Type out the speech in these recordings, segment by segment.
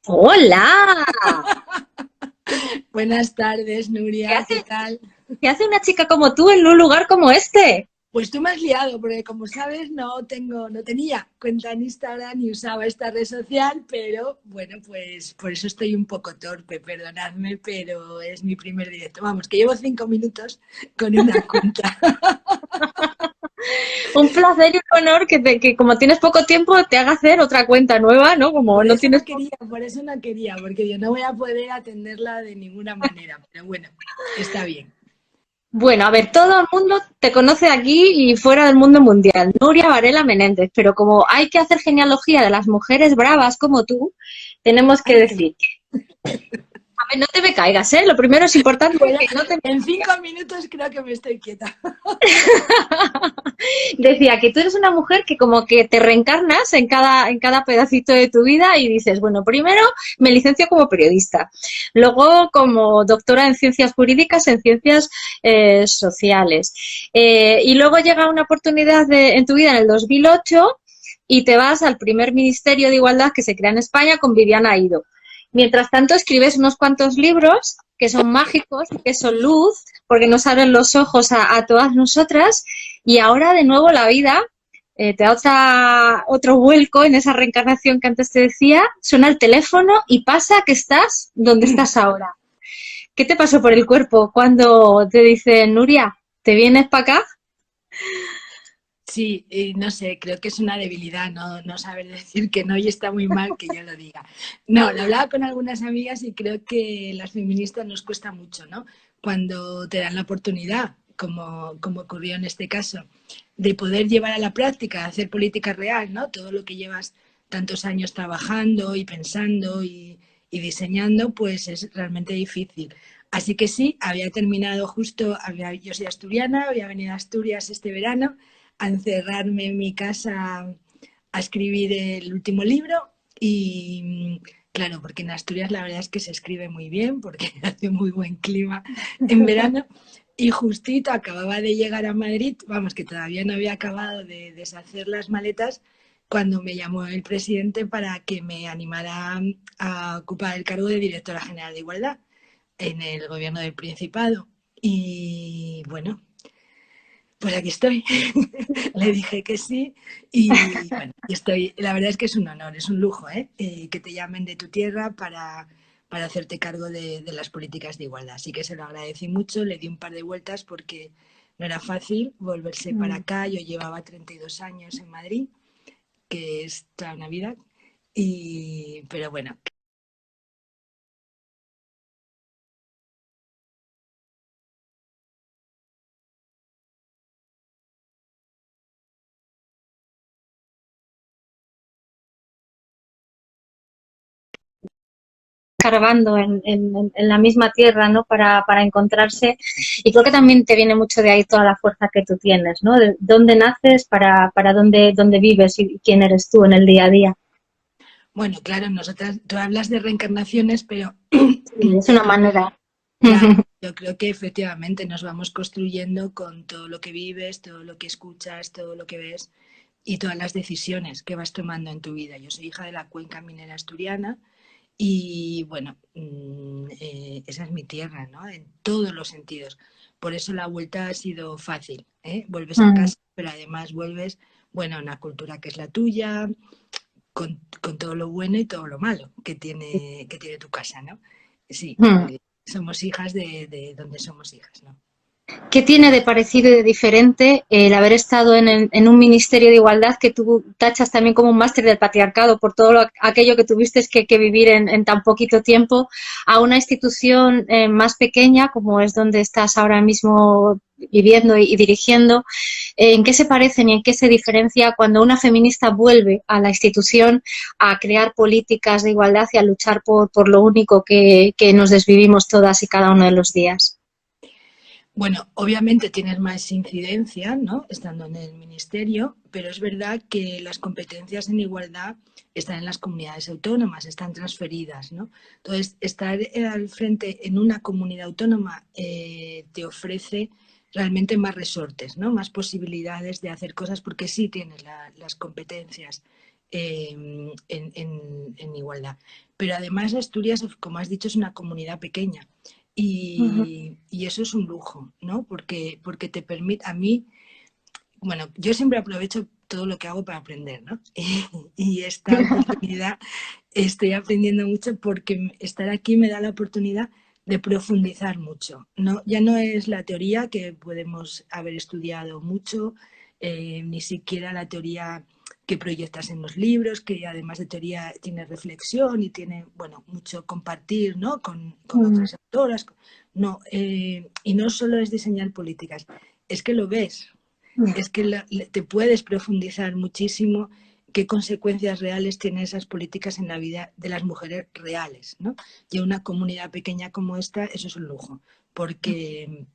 Hola, Buenas tardes, ¿qué Nuria, ¿qué hace, tal? qué hace una chica como tú en un lugar como este? Pues tú me has liado, porque como sabes, no tenía cuenta en Instagram ni usaba esta red social, pero bueno, pues por eso estoy un poco torpe, perdonadme, pero es mi primer directo. Vamos, que llevo 5 minutos con una cuenta. Un placer y un honor que como tienes poco tiempo te haga hacer otra cuenta nueva, ¿no? Como Por no eso tienes... no quería, por eso no quería, porque yo no voy a poder atenderla de ninguna manera, pero bueno, está bien. Bueno, a ver, todo el mundo te conoce aquí y fuera del mundo mundial. Nuria Varela Menéndez, pero como hay que hacer genealogía de las mujeres bravas como tú, tenemos que Ay, que decir, a ver, no te me caigas, ¿eh? Lo primero es importante voy a- que no te... en 5 minutos creo que me estoy quieta. Decía que tú eres una mujer que como que te reencarnas en cada pedacito de tu vida y dices, bueno, primero me licencio como periodista, luego como doctora en ciencias jurídicas, en ciencias sociales, y luego llega una oportunidad en tu vida en el 2008 y te vas al primer Ministerio de Igualdad que se crea en España con Viviana Aido. Mientras tanto, escribes unos cuantos libros que son mágicos, que son luz, porque nos abren los ojos a todas nosotras y ahora de nuevo la vida te da otro vuelco en esa reencarnación que antes te decía, suena el teléfono y pasa que estás donde estás ahora. ¿Qué te pasó por el cuerpo cuando te dicen, Nuria, ¿te vienes para acá? Sí, y no sé, creo que es una debilidad no saber decir que no y está muy mal que yo lo diga. No, lo hablaba con algunas amigas y creo que las feministas nos cuesta mucho, ¿no? Cuando te dan la oportunidad, como ocurrió en este caso, de poder llevar a la práctica, hacer política real, ¿no? Todo lo que llevas tantos años trabajando y pensando y diseñando, pues es realmente difícil. Así que sí, había terminado justo, yo soy asturiana, había venido a Asturias este verano a encerrarme en mi casa a escribir el último libro y claro, porque en Asturias la verdad es que se escribe muy bien porque hace muy buen clima en verano y justito acababa de llegar a Madrid, vamos que todavía no había acabado de deshacer las maletas cuando me llamó el presidente para que me animara a ocupar el cargo de directora general de Igualdad en el gobierno del Principado. Y bueno, pues aquí estoy. Le dije que sí y bueno, y estoy, la verdad es que es un honor, es un lujo, ¿eh? Que te llamen de tu tierra para hacerte cargo de las políticas de igualdad. Así que se lo agradecí mucho, le di un par de vueltas porque no era fácil volverse para Mm. acá. Yo llevaba 32 años en Madrid, que es toda una vida, y, pero bueno, Escarbando en la misma tierra, ¿no? Para encontrarse. Y creo que también te viene mucho de ahí toda la fuerza que tú tienes, ¿no? De dónde naces, para dónde vives y quién eres tú en el día a día. bueno, claro, nosotras, tú hablas de reencarnaciones, pero Sí, es una manera. claro, yo creo que efectivamente nos vamos construyendo con todo lo que vives, todo lo que escuchas, todo lo que ves y todas las decisiones que vas tomando en tu vida. Yo soy hija de la cuenca minera asturiana y bueno, esa es mi tierra, ¿no? En todos los sentidos. Por eso la vuelta ha sido fácil, ¿eh? Vuelves a casa, pero además vuelves, bueno, a una cultura que es la tuya, con todo lo bueno y todo lo malo que tiene tu casa, ¿no? Sí, somos hijas de donde somos hijas, ¿no? ¿Qué tiene de parecido y de diferente el haber estado en un ministerio de igualdad que tú tachas también como un máster del patriarcado por todo aquello que tuviste que vivir en tan poquito tiempo a una institución más pequeña como es donde estás ahora mismo viviendo y dirigiendo? ¿En qué se parecen y en qué se diferencia cuando una feminista vuelve a la institución a crear políticas de igualdad y a luchar por lo único que nos desvivimos todas y cada uno de los días? Bueno, obviamente tienes más incidencia, ¿no? Estando en el ministerio, pero es verdad que las competencias en igualdad están en las comunidades autónomas, están transferidas, ¿no? Entonces, estar al frente en una comunidad autónoma te ofrece realmente más resortes, ¿no? Más posibilidades de hacer cosas porque sí tienes las competencias en igualdad. Pero además Asturias, como has dicho, es una comunidad pequeña Ujú. y eso es un lujo, ¿no? Porque te permite, a mí, bueno, yo siempre aprovecho todo lo que hago para aprender, ¿no? Y esta oportunidad estoy aprendiendo mucho porque estar aquí me da la oportunidad de profundizar mucho. ¿No? Ya no es la teoría que podemos haber estudiado mucho, ni siquiera la teoría que proyectas en los libros, que además de teoría tiene reflexión y tiene, bueno, mucho compartir, ¿no? Con Mm. otras autoras. No, y no solo es diseñar políticas, es que lo ves, es que te puedes profundizar muchísimo qué consecuencias reales tienen esas políticas en la vida de las mujeres reales, ¿no? Y en una comunidad pequeña como esta, eso es un lujo, porque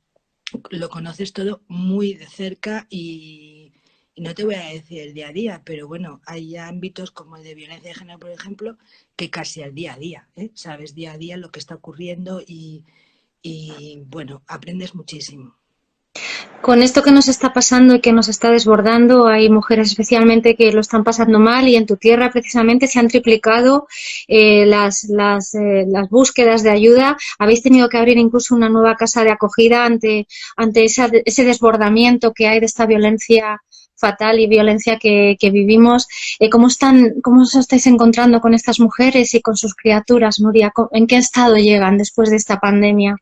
lo conoces todo muy de cerca y no te voy a decir el día a día, pero bueno, hay ámbitos como el de violencia de género, por ejemplo, que casi al día a día, ¿eh? Sabes día a día lo que está ocurriendo y bueno, aprendes muchísimo. Con esto que nos está pasando y que nos está desbordando, hay mujeres especialmente que lo están pasando mal y en tu tierra precisamente se han triplicado las búsquedas de ayuda. Habéis tenido que abrir incluso una nueva casa de acogida ante ese desbordamiento que hay de esta violencia fatal y violencia que vivimos. ¿Cómo os estáis encontrando con estas mujeres y con sus criaturas, Nuria? ¿En qué estado llegan después de esta pandemia?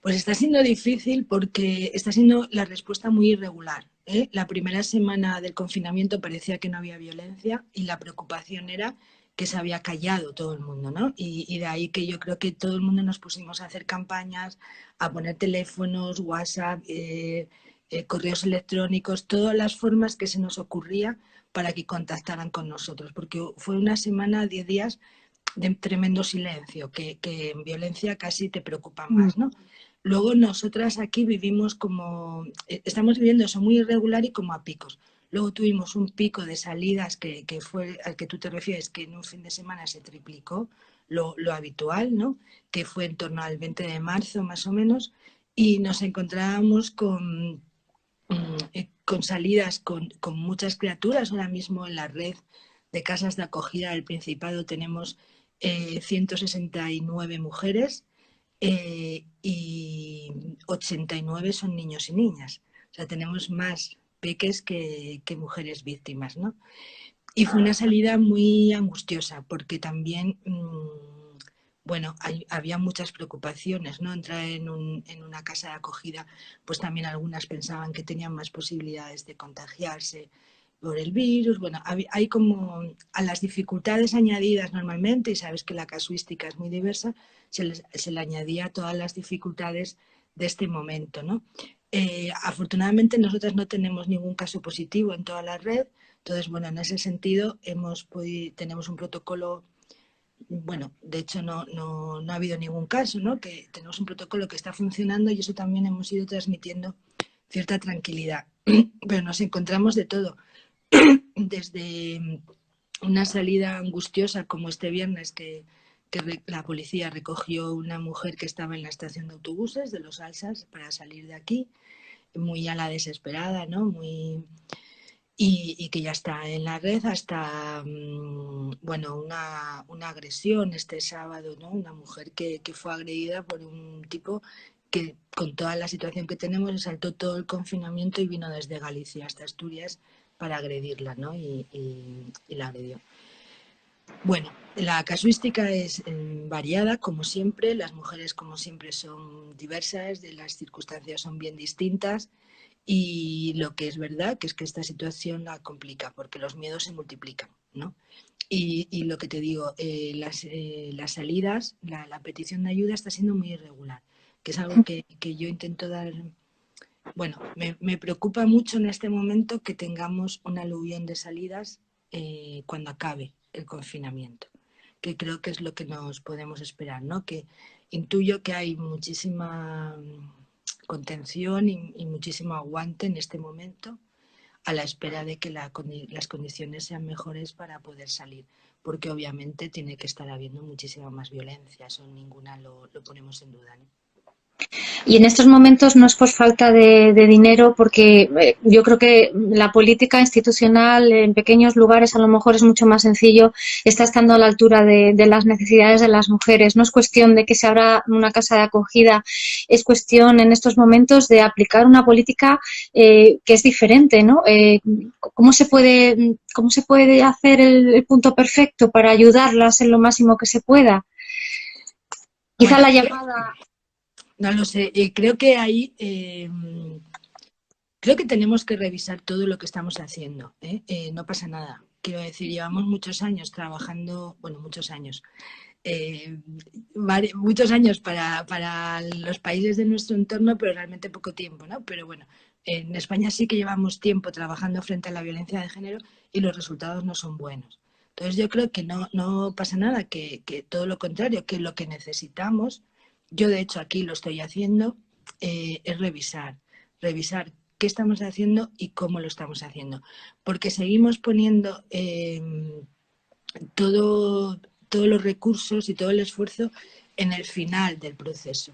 Pues está siendo difícil porque está siendo la respuesta muy irregular, ¿eh? La primera semana del confinamiento parecía que no había violencia y la preocupación era que se había callado todo el mundo, ¿no? Y de ahí que yo creo que todo el mundo nos pusimos a hacer campañas, a poner teléfonos, WhatsApp, correos electrónicos, todas las formas que se nos ocurría para que contactaran con nosotros, porque fue una semana, 10 días de tremendo silencio, que en violencia casi te preocupa más, ¿no? Luego nosotras aquí vivimos como, estamos viviendo eso muy irregular y como a picos. Luego tuvimos un pico de salidas que fue al que tú te refieres, que en un fin de semana se triplicó lo habitual, ¿no? Que fue en torno al 20 de marzo más o menos, y nos encontrábamos con salidas con muchas criaturas. Ahora mismo en la red de casas de acogida del Principado tenemos 169 mujeres y 89 son niños y niñas. O sea, tenemos más peques que mujeres víctimas, ¿no? Y fue una salida muy angustiosa porque también, bueno, había muchas preocupaciones, ¿no? Entrar en una casa de acogida, pues también algunas pensaban que tenían más posibilidades de contagiarse por el virus. Bueno, hay como a las dificultades añadidas normalmente, y sabes que la casuística es muy diversa, se le añadía todas las dificultades de este momento, ¿no? Afortunadamente nosotras no tenemos ningún caso positivo en toda la red, entonces, bueno, en ese sentido tenemos un protocolo, bueno, de hecho no ha habido ningún caso, ¿no? Que tenemos un protocolo que está funcionando y eso también hemos ido transmitiendo cierta tranquilidad. Pero nos encontramos de todo, desde una salida angustiosa como este viernes que la policía recogió una mujer que estaba en la estación de autobuses de los Alsas para salir de aquí, muy a la desesperada, ¿no? Y que ya está en la red hasta, bueno, una agresión este sábado, ¿no? Una mujer que fue agredida por un tipo que con toda la situación que tenemos saltó todo el confinamiento y vino desde Galicia hasta Asturias para agredirla, ¿no? Y la agredió. Bueno, la casuística es variada, como siempre. Las mujeres, como siempre, son diversas, las circunstancias son bien distintas. Y lo que es verdad que es que esta situación la complica porque los miedos se multiplican, ¿no? Y lo que te digo, las salidas, la petición de ayuda está siendo muy irregular, que es algo que yo intento dar. Bueno, me preocupa mucho en este momento que tengamos un aluvión de salidas cuando acabe el confinamiento, que creo que es lo que nos podemos esperar, ¿no? Que intuyo que hay muchísima contención y muchísimo aguante en este momento a la espera de que las condiciones sean mejores para poder salir, porque obviamente tiene que estar habiendo muchísima más violencia, eso ninguna lo ponemos en duda, ¿no? Y en estos momentos no es por falta de dinero, porque yo creo que la política institucional en pequeños lugares a lo mejor es mucho más sencillo, está estando a la altura de las necesidades de las mujeres. No es cuestión de que se abra una casa de acogida, es cuestión en estos momentos de aplicar una política que es diferente, ¿no? ¿Cómo se puede hacer el punto perfecto para ayudarlas en lo máximo que se pueda? Quizá Bueno, la llamada. no lo sé. Creo que ahí creo que tenemos que revisar todo lo que estamos haciendo. No pasa nada. Quiero decir, llevamos muchos años trabajando, bueno, muchos años, eh, muchos años para los países de nuestro entorno, pero realmente poco tiempo, ¿no? Pero bueno, en España sí que llevamos tiempo trabajando frente a la violencia de género y los resultados no son buenos. Entonces yo creo que no pasa nada, que todo lo contrario, que lo que necesitamos, yo de hecho aquí lo estoy haciendo, es revisar qué estamos haciendo y cómo lo estamos haciendo. Porque seguimos poniendo todo, todos los recursos y todo el esfuerzo en el final del proceso.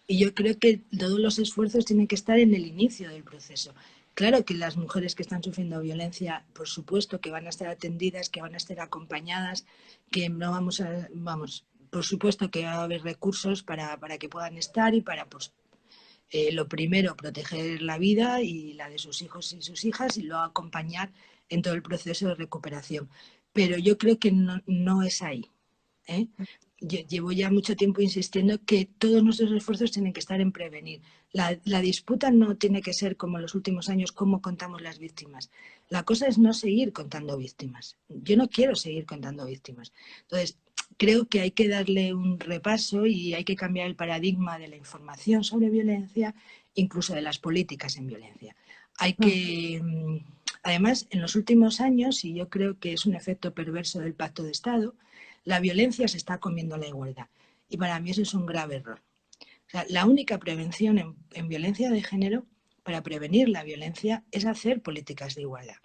Y yo creo que todos los esfuerzos tienen que estar en el inicio del proceso. Claro que las mujeres que están sufriendo violencia, por supuesto que van a estar atendidas, que van a estar acompañadas, que no vamos, por supuesto que va a haber recursos para que puedan estar y para, pues, lo primero, proteger la vida y la de sus hijos y sus hijas y luego acompañar en todo el proceso de recuperación. Pero yo creo que no es ahí. ¿eh? Yo llevo ya mucho tiempo insistiendo que todos nuestros esfuerzos tienen que estar en prevenir. La disputa no tiene que ser como en los últimos años cómo contamos las víctimas. La cosa es no seguir contando víctimas. Yo no quiero seguir contando víctimas. Entonces, creo que hay que darle un repaso y hay que cambiar el paradigma de la información sobre violencia, incluso de las políticas en violencia. Hay que, además, en los últimos años, y yo creo que es un efecto perverso del Pacto de Estado, la violencia se está comiendo la igualdad. Y para mí eso es un grave error. O sea, la única prevención en violencia de género, para prevenir la violencia, es hacer políticas de igualdad.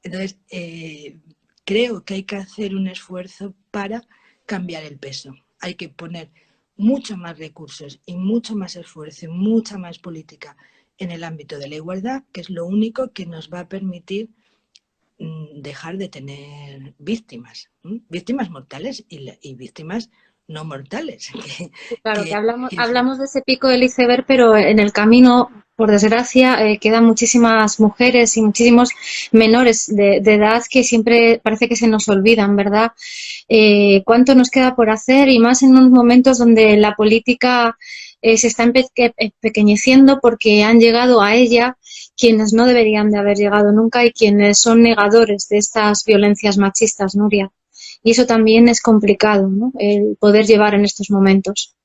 Entonces, creo que hay que hacer un esfuerzo para cambiar el peso. Hay que poner mucho más recursos y mucho más esfuerzo y mucha más política en el ámbito de la igualdad, que es lo único que nos va a permitir dejar de tener víctimas, víctimas mortales y víctimas no mortales. Claro, que Que hablamos de ese pico del iceberg, pero en el camino, por desgracia, quedan muchísimas mujeres y muchísimos menores de edad que siempre parece que se nos olvidan, ¿verdad? ¿Cuánto nos queda por hacer? Y más en unos momentos donde la política se está empequeñeciendo porque han llegado a ella quienes no deberían de haber llegado nunca y quienes son negadores de estas violencias machistas, Nuria. Y eso también es complicado, ¿no? El poder llevar en estos momentos.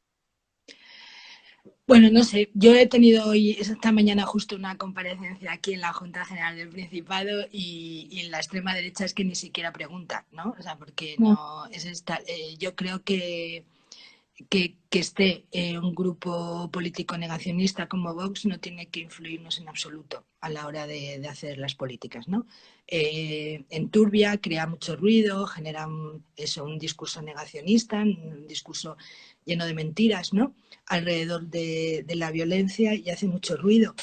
Bueno, no sé, yo he tenido hoy, esta mañana justo una comparecencia aquí en la Junta General del Principado y en la extrema derecha es que ni siquiera pregunta, ¿no? O sea, porque no es esta, yo creo que esté un grupo político negacionista como Vox no tiene que influirnos en absoluto a la hora de hacer las políticas, ¿no? Enturbia, crea mucho ruido, genera un discurso negacionista, un discurso lleno de mentiras, ¿no? Alrededor de la violencia y hace mucho ruido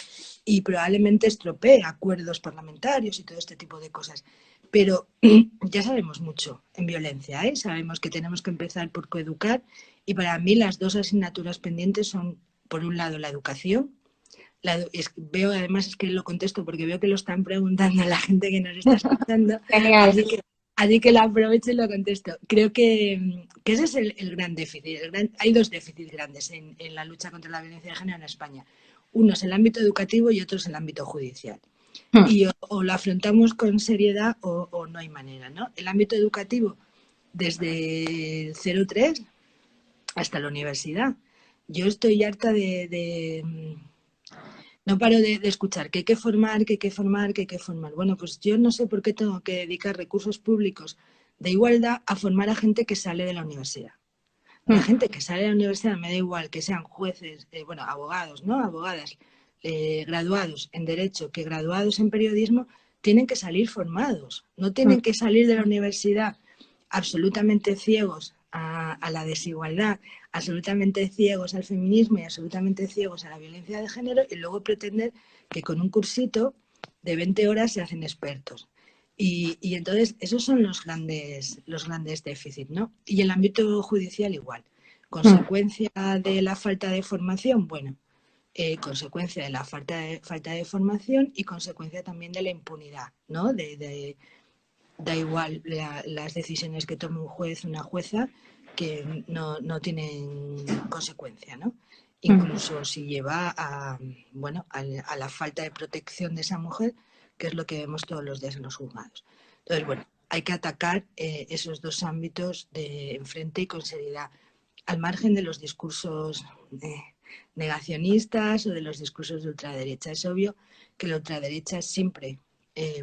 y probablemente estropee acuerdos parlamentarios y todo este tipo de cosas. Pero ya sabemos mucho en violencia, ¿eh? Sabemos que tenemos que empezar por coeducar y para mí las dos asignaturas pendientes son, por un lado, la educación. Veo, además, es que lo contesto porque veo que lo están preguntando a la gente que nos está escuchando, Genial. así que lo aprovecho y lo contesto. Creo que ese es el gran déficit. Hay dos déficits grandes en la lucha contra la violencia de género en España. Uno es el ámbito educativo y otro es el ámbito judicial. Y o lo afrontamos con seriedad o no hay manera, ¿no? El ámbito educativo, desde el 03 hasta la universidad. Yo estoy harta no paro de escuchar que hay que formar, que hay que formar, que hay que formar. Bueno, pues yo no sé por qué tengo que dedicar recursos públicos de igualdad a formar a gente que sale de la universidad. La gente que sale de la universidad me da igual que sean jueces, bueno, abogados, ¿no? Abogadas, graduados en Derecho, que graduados en Periodismo, tienen que salir formados. No tienen que salir de la universidad absolutamente ciegos a la desigualdad, absolutamente ciegos al feminismo y absolutamente ciegos a la violencia de género y luego pretender que con un cursito de 20 horas se hacen expertos. Y entonces esos son los grandes déficits, ¿no? Y el ámbito judicial igual. Consecuencia de la falta de formación, bueno, consecuencia de la falta de formación y consecuencia también de la impunidad, ¿no? Da igual las decisiones que tome un juez o una jueza que no tienen consecuencia, ¿no? Incluso si lleva bueno, a la falta de protección de esa mujer, que es lo que vemos todos los días en los juzgados. Entonces, bueno, hay que atacar esos dos ámbitos de enfrente y con seriedad, al margen de los discursos negacionistas o de los discursos de ultraderecha. Es obvio que la ultraderecha siempre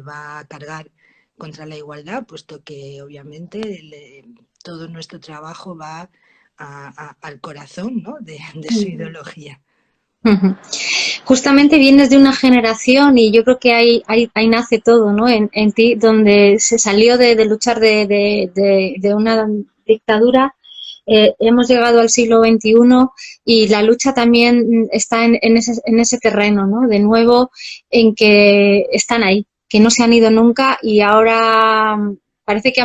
va a cargar contra la igualdad, puesto que obviamente todo nuestro trabajo va al corazón, ¿no? de su ideología. Justamente vienes de una generación y yo creo que ahí nace todo, ¿no? En ti, donde se salió de luchar de una dictadura. Hemos llegado al siglo XXI y la lucha también está en ese terreno, ¿no? De nuevo, en que están ahí, que no se han ido nunca y ahora parece que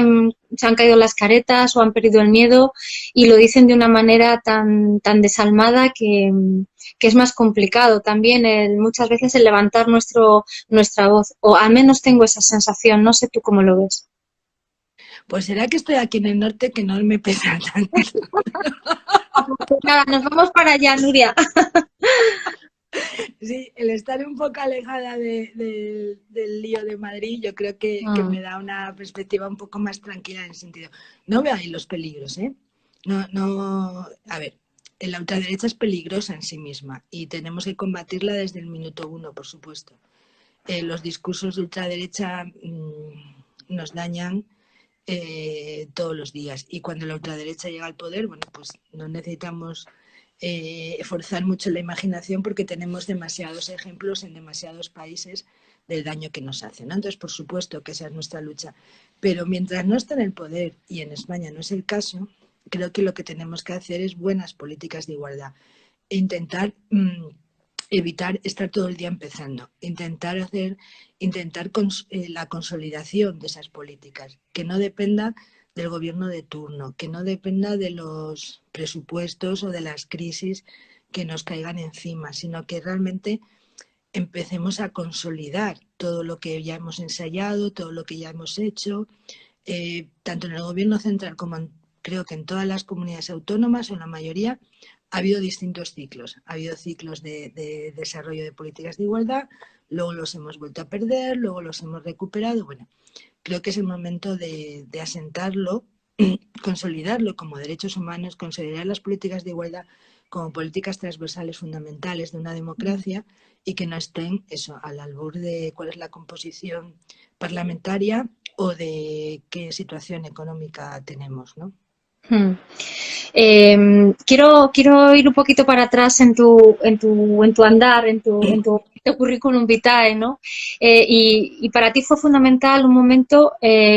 se han caído las caretas o han perdido el miedo y lo dicen de una manera tan desalmada que es más complicado también muchas veces el levantar nuestra voz, o al menos tengo esa sensación, no sé tú cómo lo ves. Pues será que estoy aquí en el norte que no me pesa tanto. Pues nada, nos vamos para allá, Nuria. Sí, el estar un poco alejada del lío de Madrid, yo creo que me da una perspectiva un poco más tranquila en el sentido. No veo ahí los peligros, ¿eh? No, a ver, la ultraderecha es peligrosa en sí misma y tenemos que combatirla desde el minuto uno, por supuesto. Los discursos de ultraderecha nos dañan todos los días y cuando la ultraderecha llega al poder, bueno, pues no necesitamos forzar mucho la imaginación porque tenemos demasiados ejemplos en demasiados países del daño que nos hacen, ¿no? Entonces, por supuesto que esa es nuestra lucha, pero mientras no está en el poder, y en España no es el caso, creo que lo que tenemos que hacer es buenas políticas de igualdad e intentar evitar estar todo el día empezando, intentar la consolidación de esas políticas, que no dependa del gobierno de turno, que no dependa de los presupuestos o de las crisis que nos caigan encima, sino que realmente empecemos a consolidar todo lo que ya hemos ensayado, todo lo que ya hemos hecho, tanto en el gobierno central como creo que en todas las comunidades autónomas o en la mayoría, ha habido distintos ciclos. Ha habido ciclos de desarrollo de políticas de igualdad, luego los hemos vuelto a perder, luego los hemos recuperado. Bueno, creo que es el momento de asentarlo, consolidarlo como derechos humanos, considerar las políticas de igualdad como políticas transversales fundamentales de una democracia y que no estén eso al albur de cuál es la composición parlamentaria o de qué situación económica tenemos, ¿no? Quiero ir un poquito para atrás en tu andar, en tu currículum vitae, ¿no? Y para ti fue fundamental un momento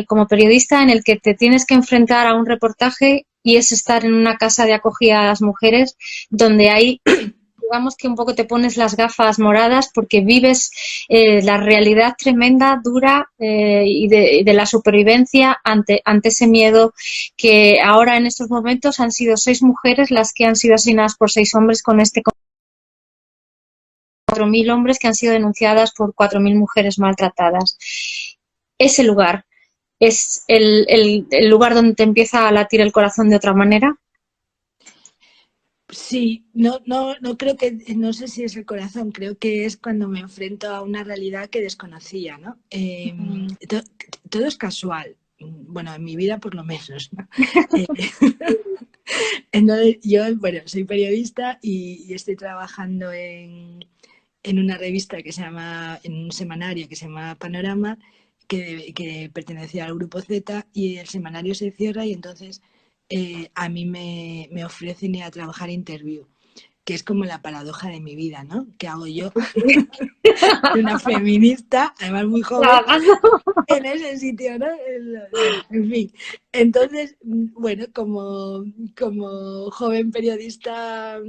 como periodista en el que te tienes que enfrentar a un reportaje y es estar en una casa de acogida a las mujeres donde hay digamos que un poco te pones las gafas moradas porque vives la realidad tremenda, dura y de la supervivencia ante ese miedo que ahora en estos momentos han sido 6 mujeres las que han sido asesinadas por 6 hombres con 4.000 hombres que han sido denunciadas por 4.000 mujeres maltratadas. Ese lugar es el lugar donde te empieza a latir el corazón de otra manera. Sí, no creo que, no sé si es el corazón, creo que es cuando me enfrento a una realidad que desconocía, ¿no? Todo es casual, bueno, en mi vida por lo menos, ¿no? Entonces, yo, bueno, soy periodista y estoy trabajando en una revista que se llama, en un semanario que se llama Panorama, que pertenecía al Grupo Z, y el semanario se cierra y entonces a mí me ofrecen ir a trabajar Interview. que es como la paradoja de mi vida, ¿no? ¿Qué hago yo? Una feminista, además muy joven, Trabajando. en ese sitio, ¿no? Bueno, en fin. Entonces, bueno, como joven periodista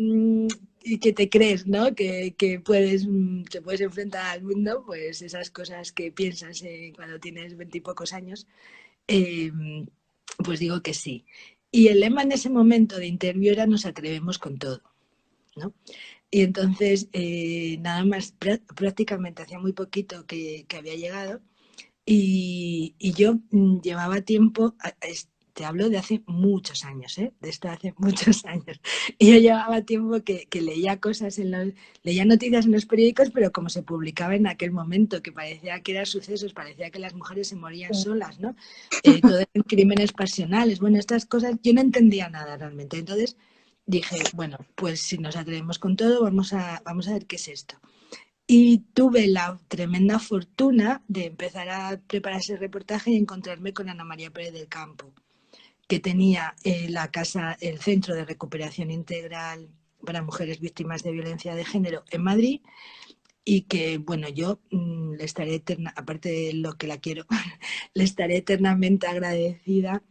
y que te crees, ¿no? Que puedes, te puedes enfrentar al mundo, pues esas cosas que piensas cuando tienes 20 y pocos años, eh, pues digo que sí. Y el lema en ese momento de interview era nos atrevemos con todo, ¿no? Y entonces, nada más, prácticamente hacía muy poquito que había llegado y yo llevaba tiempo, te hablo de hace muchos años, ¿eh? De esto hace muchos años. Y yo llevaba tiempo que leía cosas leía noticias en los periódicos, pero como se publicaba en aquel momento, que parecía que eran sucesos, parecía que las mujeres se morían solas, ¿no? Todo eran crímenes pasionales, bueno, estas cosas, yo no entendía nada realmente. Entonces dije, bueno, pues si nos atrevemos con todo, vamos a ver qué es esto. Y tuve la tremenda fortuna de empezar a preparar ese reportaje y encontrarme con Ana María Pérez del Campo, que tenía la casa, el Centro de Recuperación Integral para Mujeres Víctimas de Violencia de Género en Madrid, y que, bueno, yo le estaré eterna, aparte de lo que la quiero, le estaré eternamente agradecida.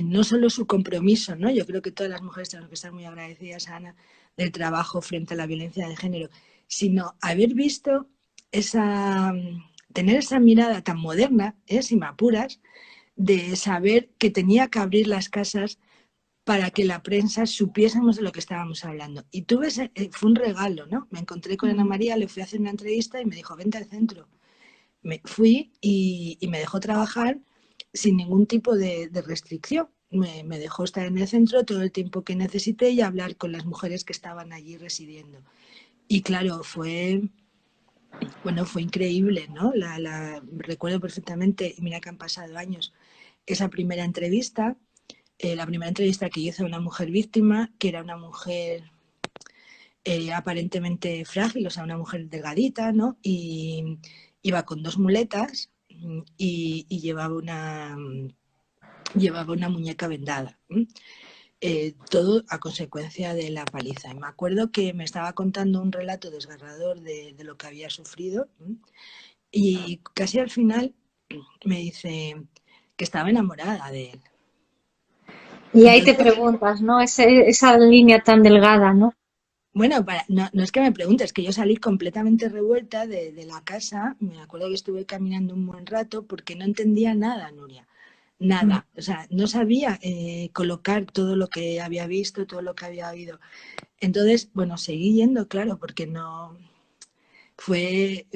No solo su compromiso, ¿no? Yo creo que todas las mujeres tenemos que estar muy agradecidas a Ana del trabajo frente a la violencia de género, sino haber visto tener esa mirada tan moderna, si me apuras, de saber que tenía que abrir las casas para que la prensa supiésemos de lo que estábamos hablando. Y fue un regalo, ¿no? Me encontré con Ana María, le fui a hacer una entrevista y me dijo, vente al centro. Me fui y me dejó trabajar sin ningún tipo de restricción. Me dejó estar en el centro todo el tiempo que necesité y hablar con las mujeres que estaban allí residiendo. Y claro, fue increíble, ¿no? Recuerdo perfectamente, y mira que han pasado años, esa primera entrevista, la primera entrevista que hizo a una mujer víctima, que era una mujer aparentemente frágil, o sea, una mujer delgadita, ¿no? Y iba con dos muletas y llevaba una muñeca vendada. Todo a consecuencia de la paliza. Y me acuerdo que me estaba contando un relato desgarrador de lo que había sufrido y casi al final me dice que estaba enamorada de él. Y ahí te Entonces, preguntas, ¿no? Esa línea tan delgada, ¿no? bueno, no es que me preguntes, es que yo salí completamente revuelta de la casa. Me acuerdo que estuve caminando un buen rato porque no entendía nada, Nuria. Nada. O sea, no sabía colocar todo lo que había visto, todo lo que había oído. Entonces, bueno, seguí yendo, claro, porque no. Fue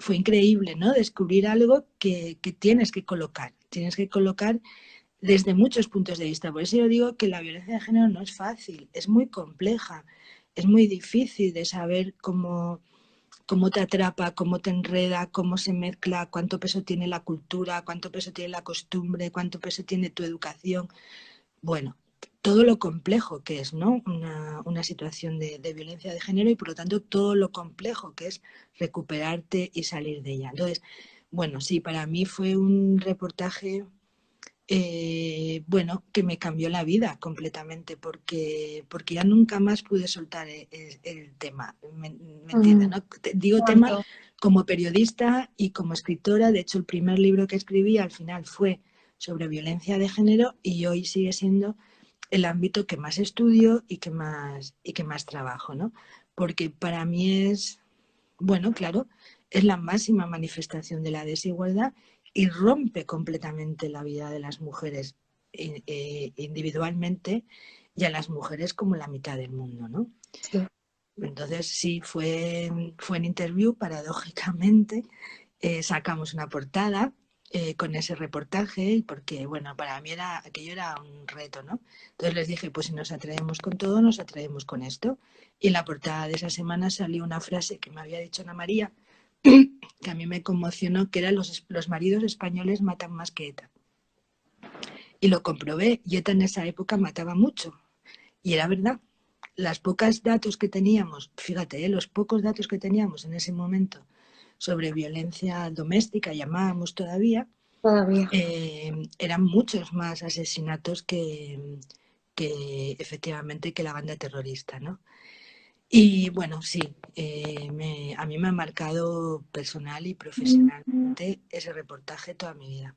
increíble, ¿no? Descubrir algo que tienes que colocar. Tienes que colocar desde muchos puntos de vista. Por eso yo digo que la violencia de género no es fácil, es muy compleja, es muy difícil de saber cómo te atrapa, cómo te enreda, cómo se mezcla, cuánto peso tiene la cultura, cuánto peso tiene la costumbre, cuánto peso tiene tu educación. Bueno, todo lo complejo que es, ¿no? Una situación de violencia de género y por lo tanto todo lo complejo que es recuperarte y salir de ella. Entonces, bueno, sí, para mí fue un reportaje bueno, que me cambió la vida completamente porque ya nunca más pude soltar el tema, ¿me entiendes? ¿No? Digo tema Tanto. como periodista y como escritora. De hecho, el primer libro que escribí al final fue sobre violencia de género y hoy sigue siendo el ámbito que más estudio y que más trabajo, ¿no? Porque para mí bueno, claro, es la máxima manifestación de la desigualdad y rompe completamente la vida de las mujeres individualmente y a las mujeres como la mitad del mundo, ¿no? Sí. Entonces sí, fue en interview, paradójicamente, sacamos una portada con ese reportaje, porque, bueno, para mí aquello era un reto, ¿no? Entonces les dije, pues si nos atrevemos con todo, nos atrevemos con esto. Y en la portada de esa semana salió una frase que me había dicho Ana María, que a mí me conmocionó, que era los maridos españoles matan más que ETA. Y lo comprobé, y ETA en esa época mataba mucho. Y era verdad. Las pocas datos que teníamos, fíjate, los pocos datos que teníamos en ese momento sobre violencia doméstica, llamábamos todavía, Todavía. eran muchos más asesinatos que efectivamente que la banda terrorista, ¿no? Y bueno, sí, a mí me ha marcado personal y profesionalmente ese reportaje toda mi vida.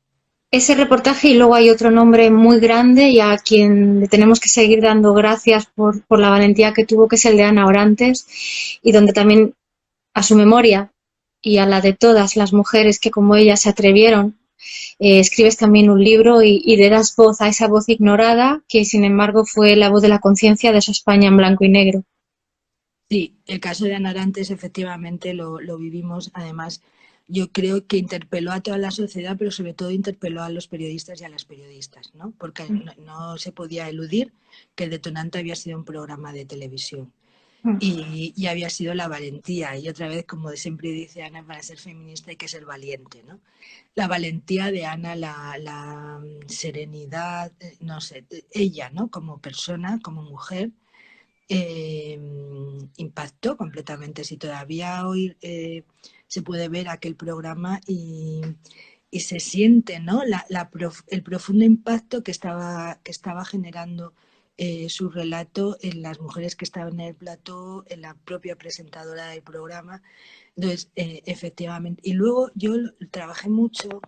Ese reportaje y luego hay otro nombre muy grande y a quien le tenemos que seguir dando gracias por la valentía que tuvo, que es el de Ana Orantes, y donde también a su memoria y a la de todas las mujeres que como ella se atrevieron, escribes también un libro y le das voz a esa voz ignorada que sin embargo fue la voz de la conciencia de esa España en blanco y negro. Sí, el caso de Ana Arantes efectivamente lo vivimos. Además, yo creo que interpeló a toda la sociedad, pero sobre todo interpeló a los periodistas y a las periodistas, ¿no? Porque no se podía eludir que el detonante había sido un programa de televisión y había sido la valentía. Y otra vez, como siempre dice Ana, para ser feminista hay que ser valiente, ¿no? La valentía de Ana, la serenidad, no sé, ella, ¿no? Como persona, como mujer eh, impactó completamente. Si todavía hoy se puede ver aquel programa y se siente, ¿no? El profundo impacto que estaba generando su relato en las mujeres que estaban en el plató, en la propia presentadora del programa. Entonces, efectivamente. Y luego yo trabajé mucho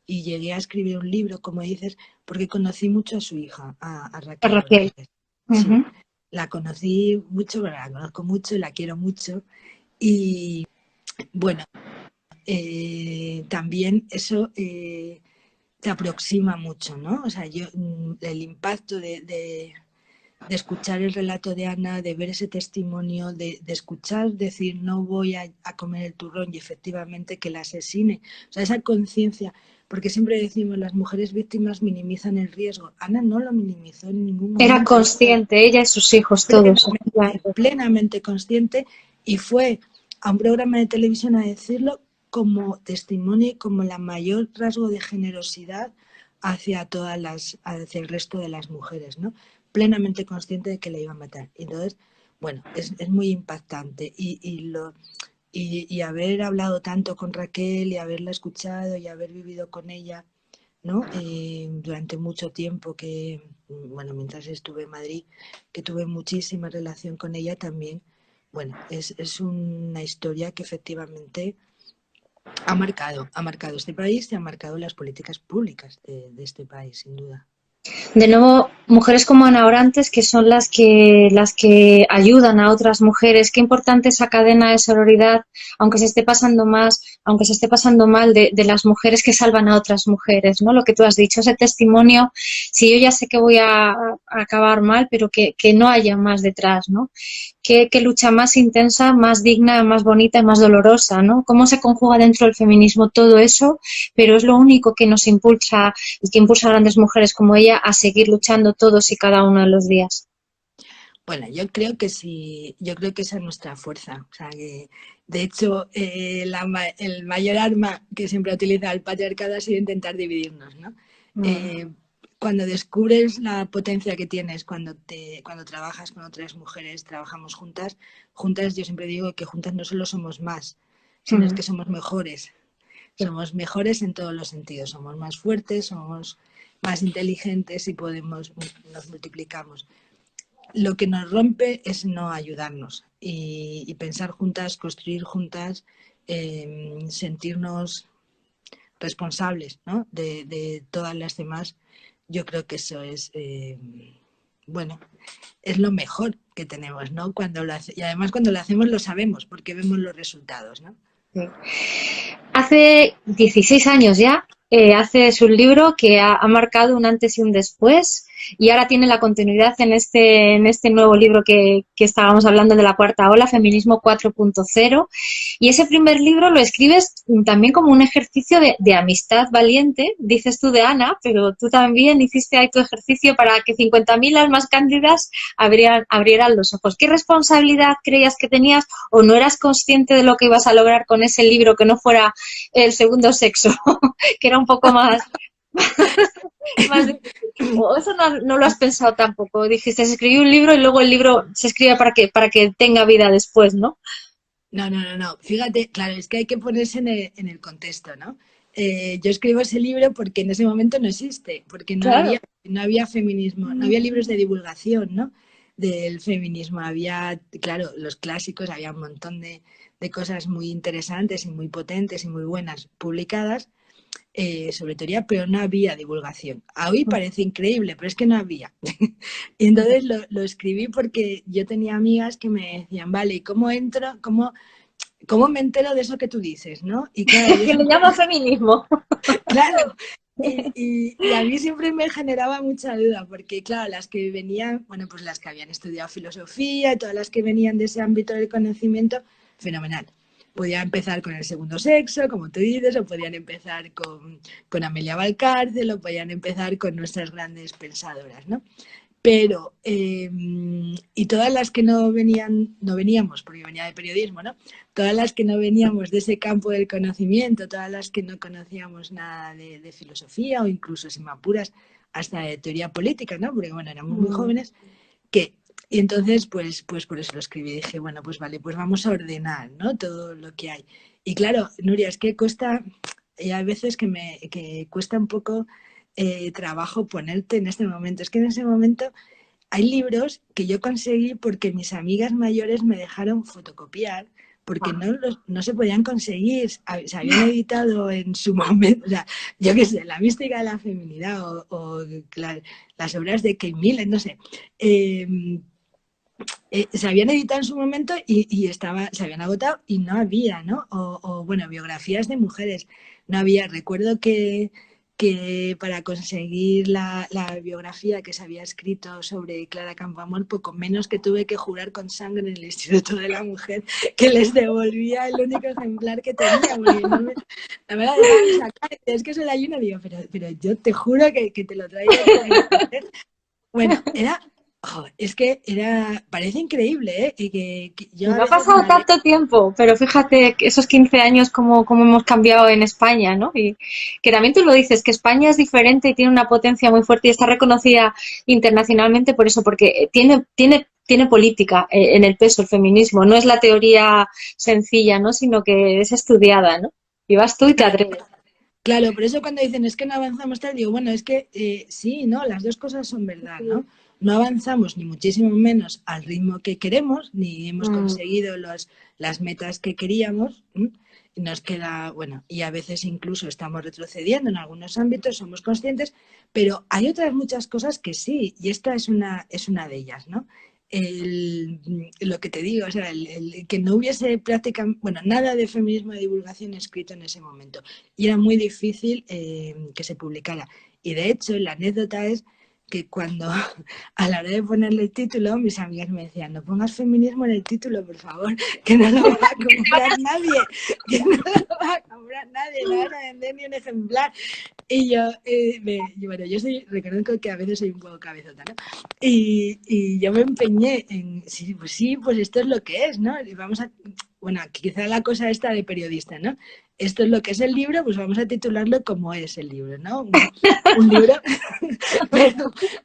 y llegué a escribir un libro, como dices, porque conocí mucho a su hija, a Raquel Raquel. Orantes. Sí, Uh-huh. la conocí mucho, bueno, la conozco mucho, la quiero mucho. Y bueno, también eso te aproxima mucho, ¿no? O sea, el impacto de escuchar el relato de Ana, de ver ese testimonio, de escuchar decir no voy a comer el turrón y efectivamente que la asesine. O sea, esa conciencia, porque siempre decimos las mujeres víctimas minimizan el riesgo. Ana no lo minimizó en ningún Era momento. consciente, ella y sus hijos todos. Plenamente consciente y fue a un programa de televisión a decirlo como testimonio y como la mayor rasgo de generosidad hacia el resto de las mujeres, ¿no? Plenamente consciente de que la iba a matar. Entonces, bueno, es muy impactante y haber hablado tanto con Raquel y haberla escuchado y haber vivido con ella, ¿no? Durante mucho tiempo que, bueno, mientras estuve en Madrid, que tuve muchísima relación con ella también, bueno, es una historia que efectivamente ha marcado este país y ha marcado las políticas públicas de este país, sin duda. De nuevo, mujeres como Ana Orantes, que son las que ayudan a otras mujeres. Qué importante esa cadena de sororidad, aunque se esté pasando aunque se esté pasando mal, de las mujeres que salvan a otras mujeres, ¿no? Lo que tú has dicho, ese testimonio, si yo ya sé que voy a acabar mal, pero que no haya más detrás, ¿no? Qué lucha más intensa, más digna, más bonita y más dolorosa, ¿no? Cómo se conjuga dentro del feminismo todo eso, pero es lo único que nos impulsa y que impulsa a grandes mujeres como ella a seguir luchando todos y cada uno de los días. Bueno, yo creo que sí, yo creo que esa es nuestra fuerza. O sea, que de hecho el mayor arma que siempre utiliza el patriarcado ha sido intentar dividirnos, ¿no? Eh, Cuando descubres la potencia que tienes cuando trabajas con otras mujeres, trabajamos juntas yo siempre digo que juntas no solo somos más, sino es que somos mejores. Somos mejores en todos los sentidos, somos más fuertes, somos más inteligentes y nos multiplicamos. Lo que nos rompe es no ayudarnos y pensar juntas, construir juntas, sentirnos responsables, ¿no? de todas las demás. Yo creo que eso es, bueno, es lo mejor que tenemos, ¿no? Y además cuando lo hacemos lo sabemos porque vemos los resultados, ¿no? Sí. Hace 16 años ya, haces un libro que ha marcado un antes y un después y ahora tiene la continuidad en este nuevo libro que estábamos hablando de la cuarta ola, Feminismo 4.0. Y ese primer libro lo escribes también como un ejercicio de amistad valiente, dices tú de Ana, pero tú también hiciste ahí tu ejercicio para que 50.000 almas cándidas abrieran los ojos. ¿Qué responsabilidad creías que tenías o no eras consciente de lo que ibas a lograr con ese libro que no fuera el segundo sexo, que era un poco más difícil? O eso no lo has pensado tampoco. Dijiste, se escribió un libro y luego el libro se escribe para que tenga vida después, ¿no? No. Fíjate, claro, es que hay que ponerse en el contexto, ¿no? Yo escribo ese libro porque en ese momento no existe, porque Claro. no había feminismo, no había libros de divulgación, ¿no? del feminismo. Había, claro, los clásicos, había un montón de cosas muy interesantes y muy potentes y muy buenas publicadas sobre teoría, pero no había divulgación. A hoy parece increíble, pero es que no había. Y entonces lo escribí porque yo tenía amigas que me decían, vale, ¿y cómo entro? ¿Cómo me entero de eso que tú dices? ¿No? Y claro, yo Que le siempre, llama feminismo. claro, y a mí siempre me generaba mucha duda, porque claro, las que venían, bueno, pues las que habían estudiado filosofía, todas las que venían de ese ámbito del conocimiento, fenomenal. Podían empezar con el segundo sexo, como tú dices, o podían empezar con Amelia Valcárcel, o podían empezar con nuestras grandes pensadoras, ¿no? Pero, y todas las que no venían, no veníamos, porque venía de periodismo, ¿no? Todas las que no veníamos de ese campo del conocimiento, todas las que no conocíamos nada de filosofía o incluso, si me apuras, hasta de teoría política, ¿no? Porque, bueno, éramos muy jóvenes, que, y entonces, pues por eso lo escribí, dije, bueno, pues vale, pues vamos a ordenar, ¿no? Todo lo que hay. Y claro, Nuria, es que cuesta, hay veces que cuesta un poco trabajo ponerte en este momento. Es que en ese momento hay libros que yo conseguí porque mis amigas mayores me dejaron fotocopiar porque no se podían conseguir, se habían editado en su momento, o sea, yo qué sé, La mística de la feminidad o las obras de Kate Millett, no sé, se habían editado en su momento se habían agotado y no había, ¿no? Bueno, biografías de mujeres, no había. Recuerdo que para conseguir la biografía que se había escrito sobre Clara Campoamor, poco menos que tuve que jurar con sangre en el Instituto de la Mujer que les devolvía el único ejemplar que tenía, porque no me la dejaban sacar. Es que soy la Yuna, digo, pero yo te juro que te lo traigo. Bueno, es que parece increíble, ¿eh? Y que yo a No ha veces pasado tanto tiempo, pero fíjate que esos 15 años como hemos cambiado en España, ¿no? Y que también tú lo dices, que España es diferente y tiene una potencia muy fuerte y está reconocida internacionalmente por eso, porque tiene política en el peso, el feminismo. No es la teoría sencilla, ¿no? Sino que es estudiada, ¿no? Y vas tú y te atreves. Claro, por eso cuando dicen es que no avanzamos tal, digo, bueno, es que sí, ¿no? Las dos cosas son verdad, ¿no? No avanzamos ni muchísimo menos al ritmo que queremos, ni hemos conseguido las metas que queríamos. Nos queda, bueno, y a veces incluso estamos retrocediendo en algunos ámbitos, somos conscientes, pero hay otras muchas cosas que sí, y esta es una de ellas, ¿no? Lo que te digo, o sea, que no hubiese prácticamente, bueno, nada de feminismo de divulgación escrito en ese momento. Y era muy difícil que se publicara. Y de hecho, la anécdota es que cuando a la hora de ponerle el título, mis amigas me decían, no pongas feminismo en el título, por favor, que no lo va a comprar nadie, que no lo va a comprar nadie, no van a vender ni un ejemplar. Y bueno, reconozco que a veces soy un poco cabezota, ¿no? Y yo me empeñé en, sí, pues esto es lo que es, ¿no? Bueno, quizá la cosa esta de periodista, ¿no? Esto es lo que es el libro, pues vamos a titularlo como es el libro, ¿no? Un libro,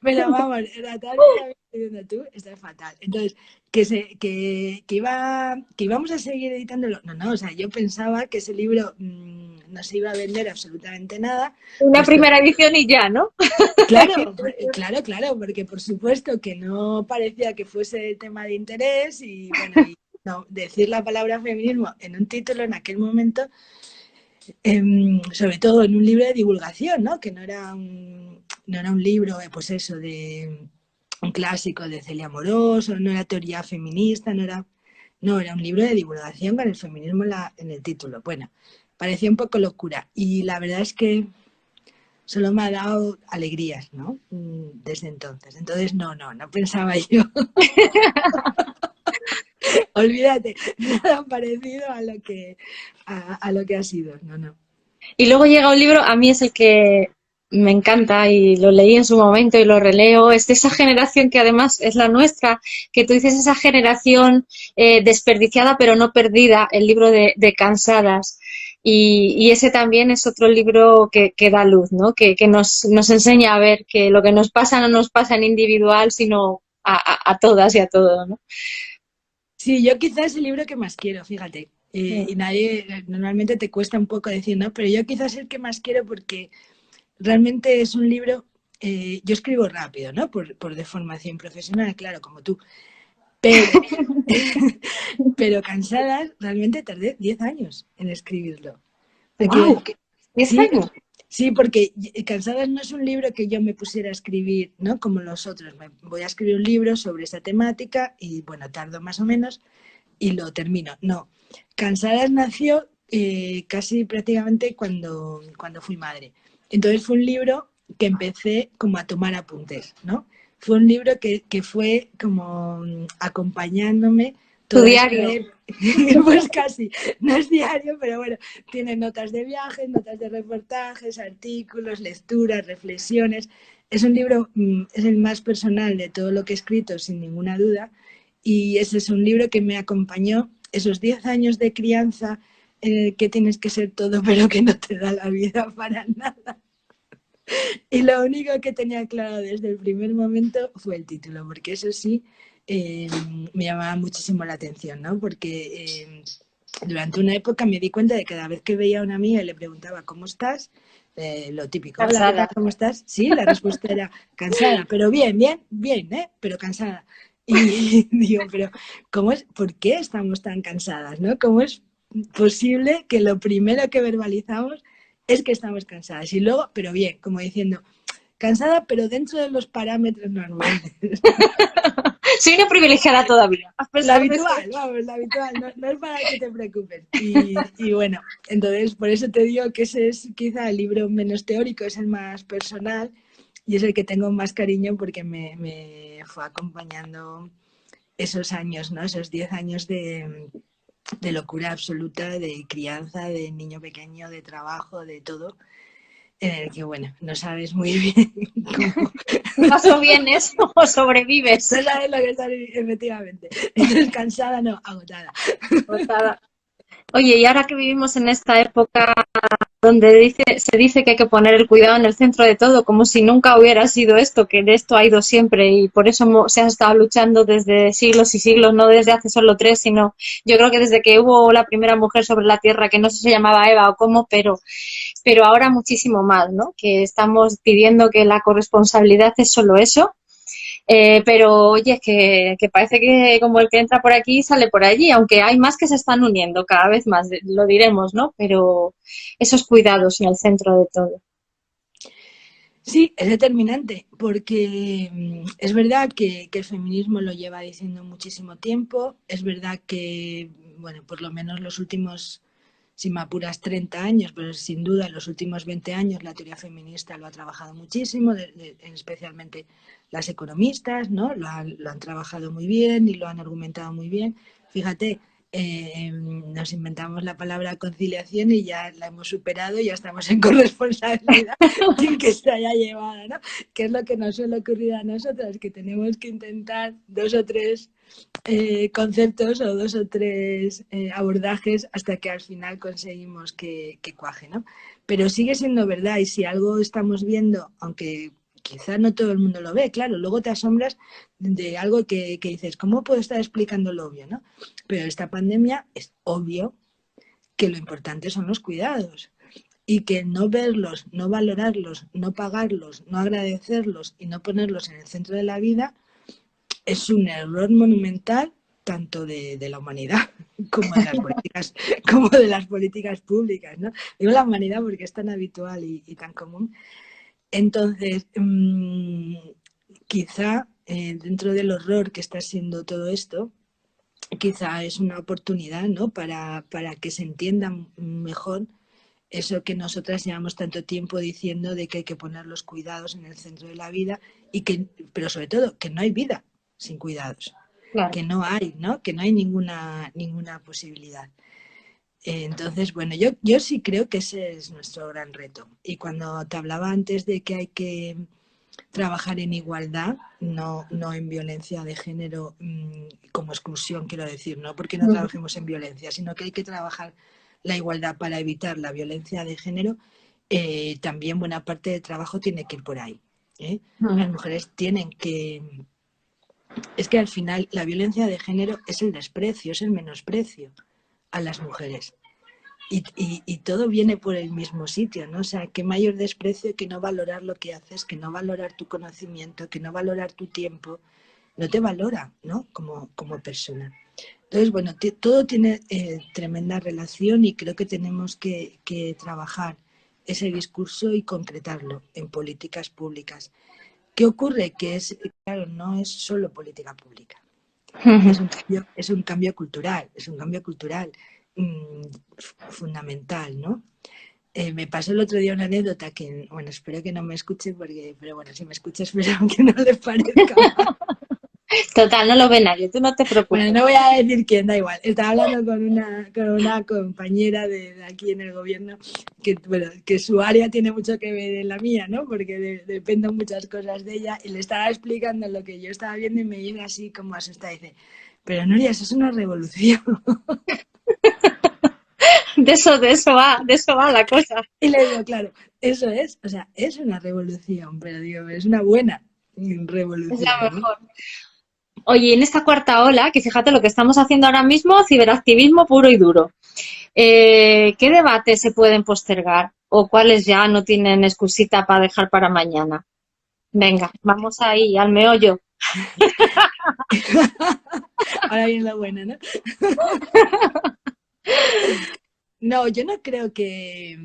pero vamos, era tal y estás diciendo tú, está fatal. Entonces, que íbamos a seguir editándolo. No, o sea, yo pensaba que ese libro no se iba a vender absolutamente nada. Una Puesto primera edición y ya, ¿no? Claro, porque por supuesto que no parecía que fuese tema de interés y bueno, no, decir la palabra feminismo en un título en aquel momento, sobre todo en un libro de divulgación, ¿no? Que no era un libro, pues eso, de un clásico de Celia Amorós, no era teoría feminista, no, era un libro de divulgación con el feminismo en el título. Bueno, parecía un poco locura y la verdad es que solo me ha dado alegrías, ¿no? Desde entonces. Entonces, no pensaba yo. Olvídate, nada parecido a lo que ha sido. No. Y luego llega un libro, a mí es el que me encanta y lo leí en su momento y lo releo, es de esa generación que además es la nuestra, que tú dices esa generación desperdiciada pero no perdida, el libro de Cansadas. Y ese también es otro libro que da luz, ¿no? Que nos enseña a ver que lo que nos pasa no nos pasa en individual, sino a todas y a todos, ¿no? Sí, yo quizás es el libro que más quiero, fíjate. Y normalmente te cuesta un poco decir, ¿no? Pero yo quizás es el que más quiero porque realmente es un libro yo escribo rápido, ¿no? Por deformación profesional, claro, como tú. Pero, pero Cansadas, realmente tardé 10 años en escribirlo. ¡Wow! Porque, 10 sí, años. sí, porque Cansadas no es un libro que yo me pusiera a escribir, ¿no? Como los otros. Voy a escribir un libro sobre esa temática y, bueno, tardo más o menos y lo termino. No, Cansadas nació casi prácticamente cuando fui madre. Entonces fue un libro que empecé como a tomar apuntes, ¿no? Fue un libro que fue como acompañándome Tu toda esta diario. pues casi, no es diario, pero bueno, tiene notas de viajes, notas de reportajes, artículos, lecturas, reflexiones. Es un libro, es el más personal de todo lo que he escrito, sin ninguna duda, y ese es un libro que me acompañó esos 10 años de crianza en el que tienes que ser todo, pero que no te da la vida para nada. Y lo único que tenía claro desde el primer momento fue el título, porque eso sí me llamaba muchísimo la atención, ¿no? Porque durante una época me di cuenta de que cada vez que veía a una amiga y le preguntaba ¿cómo estás? Lo típico, hola, ¿qué tal? Cansada. ¿Cómo estás? Sí, la respuesta era cansada, pero bien, bien, bien, ¿eh? Pero cansada. Y digo, pero ¿cómo es? ¿Por qué estamos tan cansadas, no? ¿Cómo es posible que lo primero que verbalizamos es que estamos cansadas? Y luego, pero bien, como diciendo, cansada, pero dentro de los parámetros normales. Soy una privilegiada todavía, a La pesar de ser. habitual, vamos, la habitual, no, no es para que te preocupes. Y bueno, entonces por eso te digo que ese es quizá el libro menos teórico, es el más personal y es el que tengo más cariño porque me fue acompañando esos años, ¿no? Esos 10 años de locura absoluta, de crianza, de niño pequeño, de trabajo, de todo, en el que, bueno, no sabes muy bien cómo, Más o vienes o sobrevives. no sabes lo que es efectivamente. Entonces, cansada, no, agotada. Agotada. Oye, y ahora que vivimos en esta época donde se dice que hay que poner el cuidado en el centro de todo, como si nunca hubiera sido esto, que de esto ha ido siempre y por eso se ha estado luchando desde siglos y siglos, no desde hace solo 3, sino yo creo que desde que hubo la primera mujer sobre la Tierra, que no sé si se llamaba Eva o cómo, pero ahora muchísimo más, ¿no? Que estamos pidiendo que la corresponsabilidad es solo eso. Pero oye, es que parece que como el que entra por aquí sale por allí, aunque hay más que se están uniendo cada vez más, lo diremos, ¿no? Pero esos cuidados en el centro de todo. Sí, es determinante, porque es verdad que el feminismo lo lleva diciendo muchísimo tiempo, es verdad que, bueno, por lo menos los últimos, si me apuras, 30 años, pero sin duda en los últimos 20 años la teoría feminista lo ha trabajado muchísimo, especialmente las economistas, ¿no? Lo han trabajado muy bien y lo han argumentado muy bien. Fíjate, nos inventamos la palabra conciliación y ya la hemos superado y ya estamos en corresponsabilidad sin que se haya llevado, ¿no? Que es lo que nos suele ocurrir a nosotras, que tenemos que intentar 2 o 3 conceptos o 2 o 3 abordajes hasta que al final conseguimos que cuaje, ¿no? Pero sigue siendo verdad y si algo estamos viendo, aunque quizá no todo el mundo lo ve, claro, luego te asombras de algo que dices, ¿cómo puedo estar explicando lo obvio, no? Pero esta pandemia es obvio que lo importante son los cuidados y que no verlos, no valorarlos, no pagarlos, no agradecerlos y no ponerlos en el centro de la vida es un error monumental tanto de la humanidad como de las políticas públicas, ¿no? Digo la humanidad porque es tan habitual y tan común. Entonces, quizá dentro del horror que está siendo todo esto, quizá es una oportunidad, ¿no? Para que se entienda mejor eso que nosotras llevamos tanto tiempo diciendo de que hay que poner los cuidados en el centro de la vida y que, pero sobre todo, que no hay vida sin cuidados, Claro. que no hay, ¿no? Que no hay ninguna posibilidad. Entonces, bueno, yo sí creo que ese es nuestro gran reto. Y cuando te hablaba antes de que hay que trabajar en igualdad, no en violencia de género como exclusión, quiero decir, no porque no trabajemos en violencia, sino que hay que trabajar la igualdad para evitar la violencia de género, también buena parte del trabajo tiene que ir por ahí. ¿Eh? Las mujeres tienen que... Es que al final la violencia de género es el desprecio, es el menosprecio a las mujeres. y todo viene por el mismo sitio, ¿no? O sea, qué mayor desprecio que no valorar lo que haces, que no valorar tu conocimiento, que no valorar tu tiempo, no te valora, ¿no? Como persona. Entonces, bueno, todo tiene tremenda relación y creo que tenemos que trabajar ese discurso y concretarlo en políticas públicas. ¿Qué ocurre? Que claro, no es solo política pública. Es un cambio cultural, fundamental, ¿no? Me pasó el otro día una anécdota que, bueno, espero que no me escuche, pero bueno, si me escucha espero que no le parezca mal. Total, no lo ve nadie, tú no te Bueno, preocupes. no voy a decir quién, da igual. Estaba hablando con una compañera de aquí en el gobierno que, bueno, que su área tiene mucho que ver en la mía, ¿no? Porque dependen muchas cosas de ella y le estaba explicando lo que yo estaba viendo y me viene así como asustada y dice, pero Nuria, eso es una revolución. De eso va la cosa. Y le digo, claro, eso es, o sea, es una revolución, pero digo, es una buena Es la revolución, ¿no? mejor. Oye, en esta cuarta ola, que fíjate lo que estamos haciendo ahora mismo, ciberactivismo puro y duro. ¿Qué debates se pueden postergar o cuáles ya no tienen excusita para dejar para mañana? Venga, vamos ahí, al meollo. Ahora viene la buena, ¿no? No, yo no creo que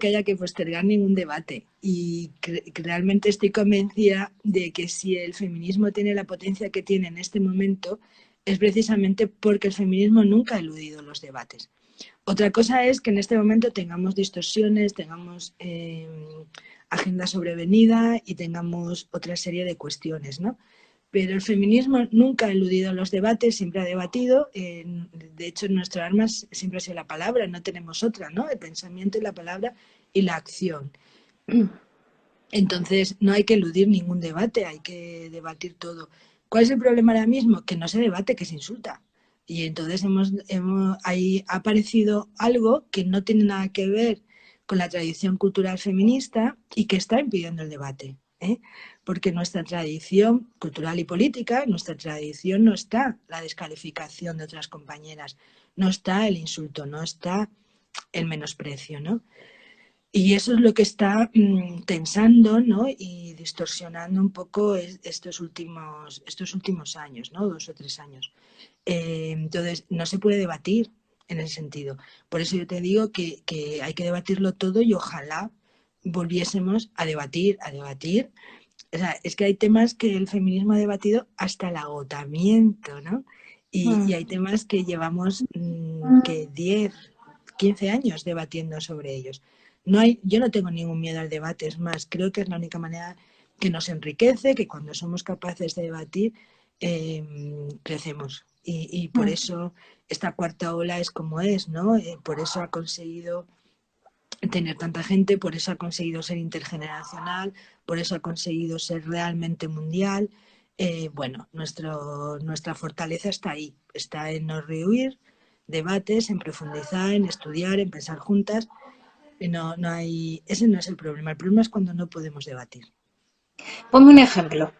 haya que postergar ningún debate y realmente estoy convencida de que si el feminismo tiene la potencia que tiene en este momento es precisamente porque el feminismo nunca ha eludido los debates. Otra cosa es que en este momento tengamos distorsiones, tengamos agenda sobrevenida y tengamos otra serie de cuestiones, ¿no? Pero el feminismo nunca ha eludido los debates, siempre ha debatido. De hecho, nuestra arma siempre ha sido la palabra, no tenemos otra, ¿no? El pensamiento y la palabra y la acción. Entonces, no hay que eludir ningún debate, hay que debatir todo. ¿Cuál es el problema ahora mismo? Que no se debate, que se insulta. Y entonces ahí ha aparecido algo que no tiene nada que ver con la tradición cultural feminista y que está impidiendo el debate. Porque nuestra tradición cultural y política, nuestra tradición no está la descalificación de otras compañeras, no está el insulto, no está el menosprecio, ¿no? Y eso es lo que está tensando, ¿no? Y distorsionando un poco estos últimos años, ¿no? 2 o 3 años. Entonces, no se puede debatir en ese sentido. Por eso yo te digo que hay que debatirlo todo y ojalá volviésemos a debatir, a debatir. O sea, es que hay temas que el feminismo ha debatido hasta el agotamiento, ¿no? Y hay temas que llevamos que 10, 15 años debatiendo sobre ellos. Yo no tengo ningún miedo al debate, es más, creo que es la única manera que nos enriquece, que cuando somos capaces de debatir, crecemos. Y por eso esta cuarta ola es como es, ¿no? Por eso ha conseguido tener tanta gente, por eso ha conseguido ser intergeneracional, por eso ha conseguido ser realmente mundial. Bueno, nuestra fortaleza está ahí, está en no rehuir debates, en profundizar, en estudiar, en pensar juntas. No hay, ese no es el problema es cuando no podemos debatir. Ponme un ejemplo.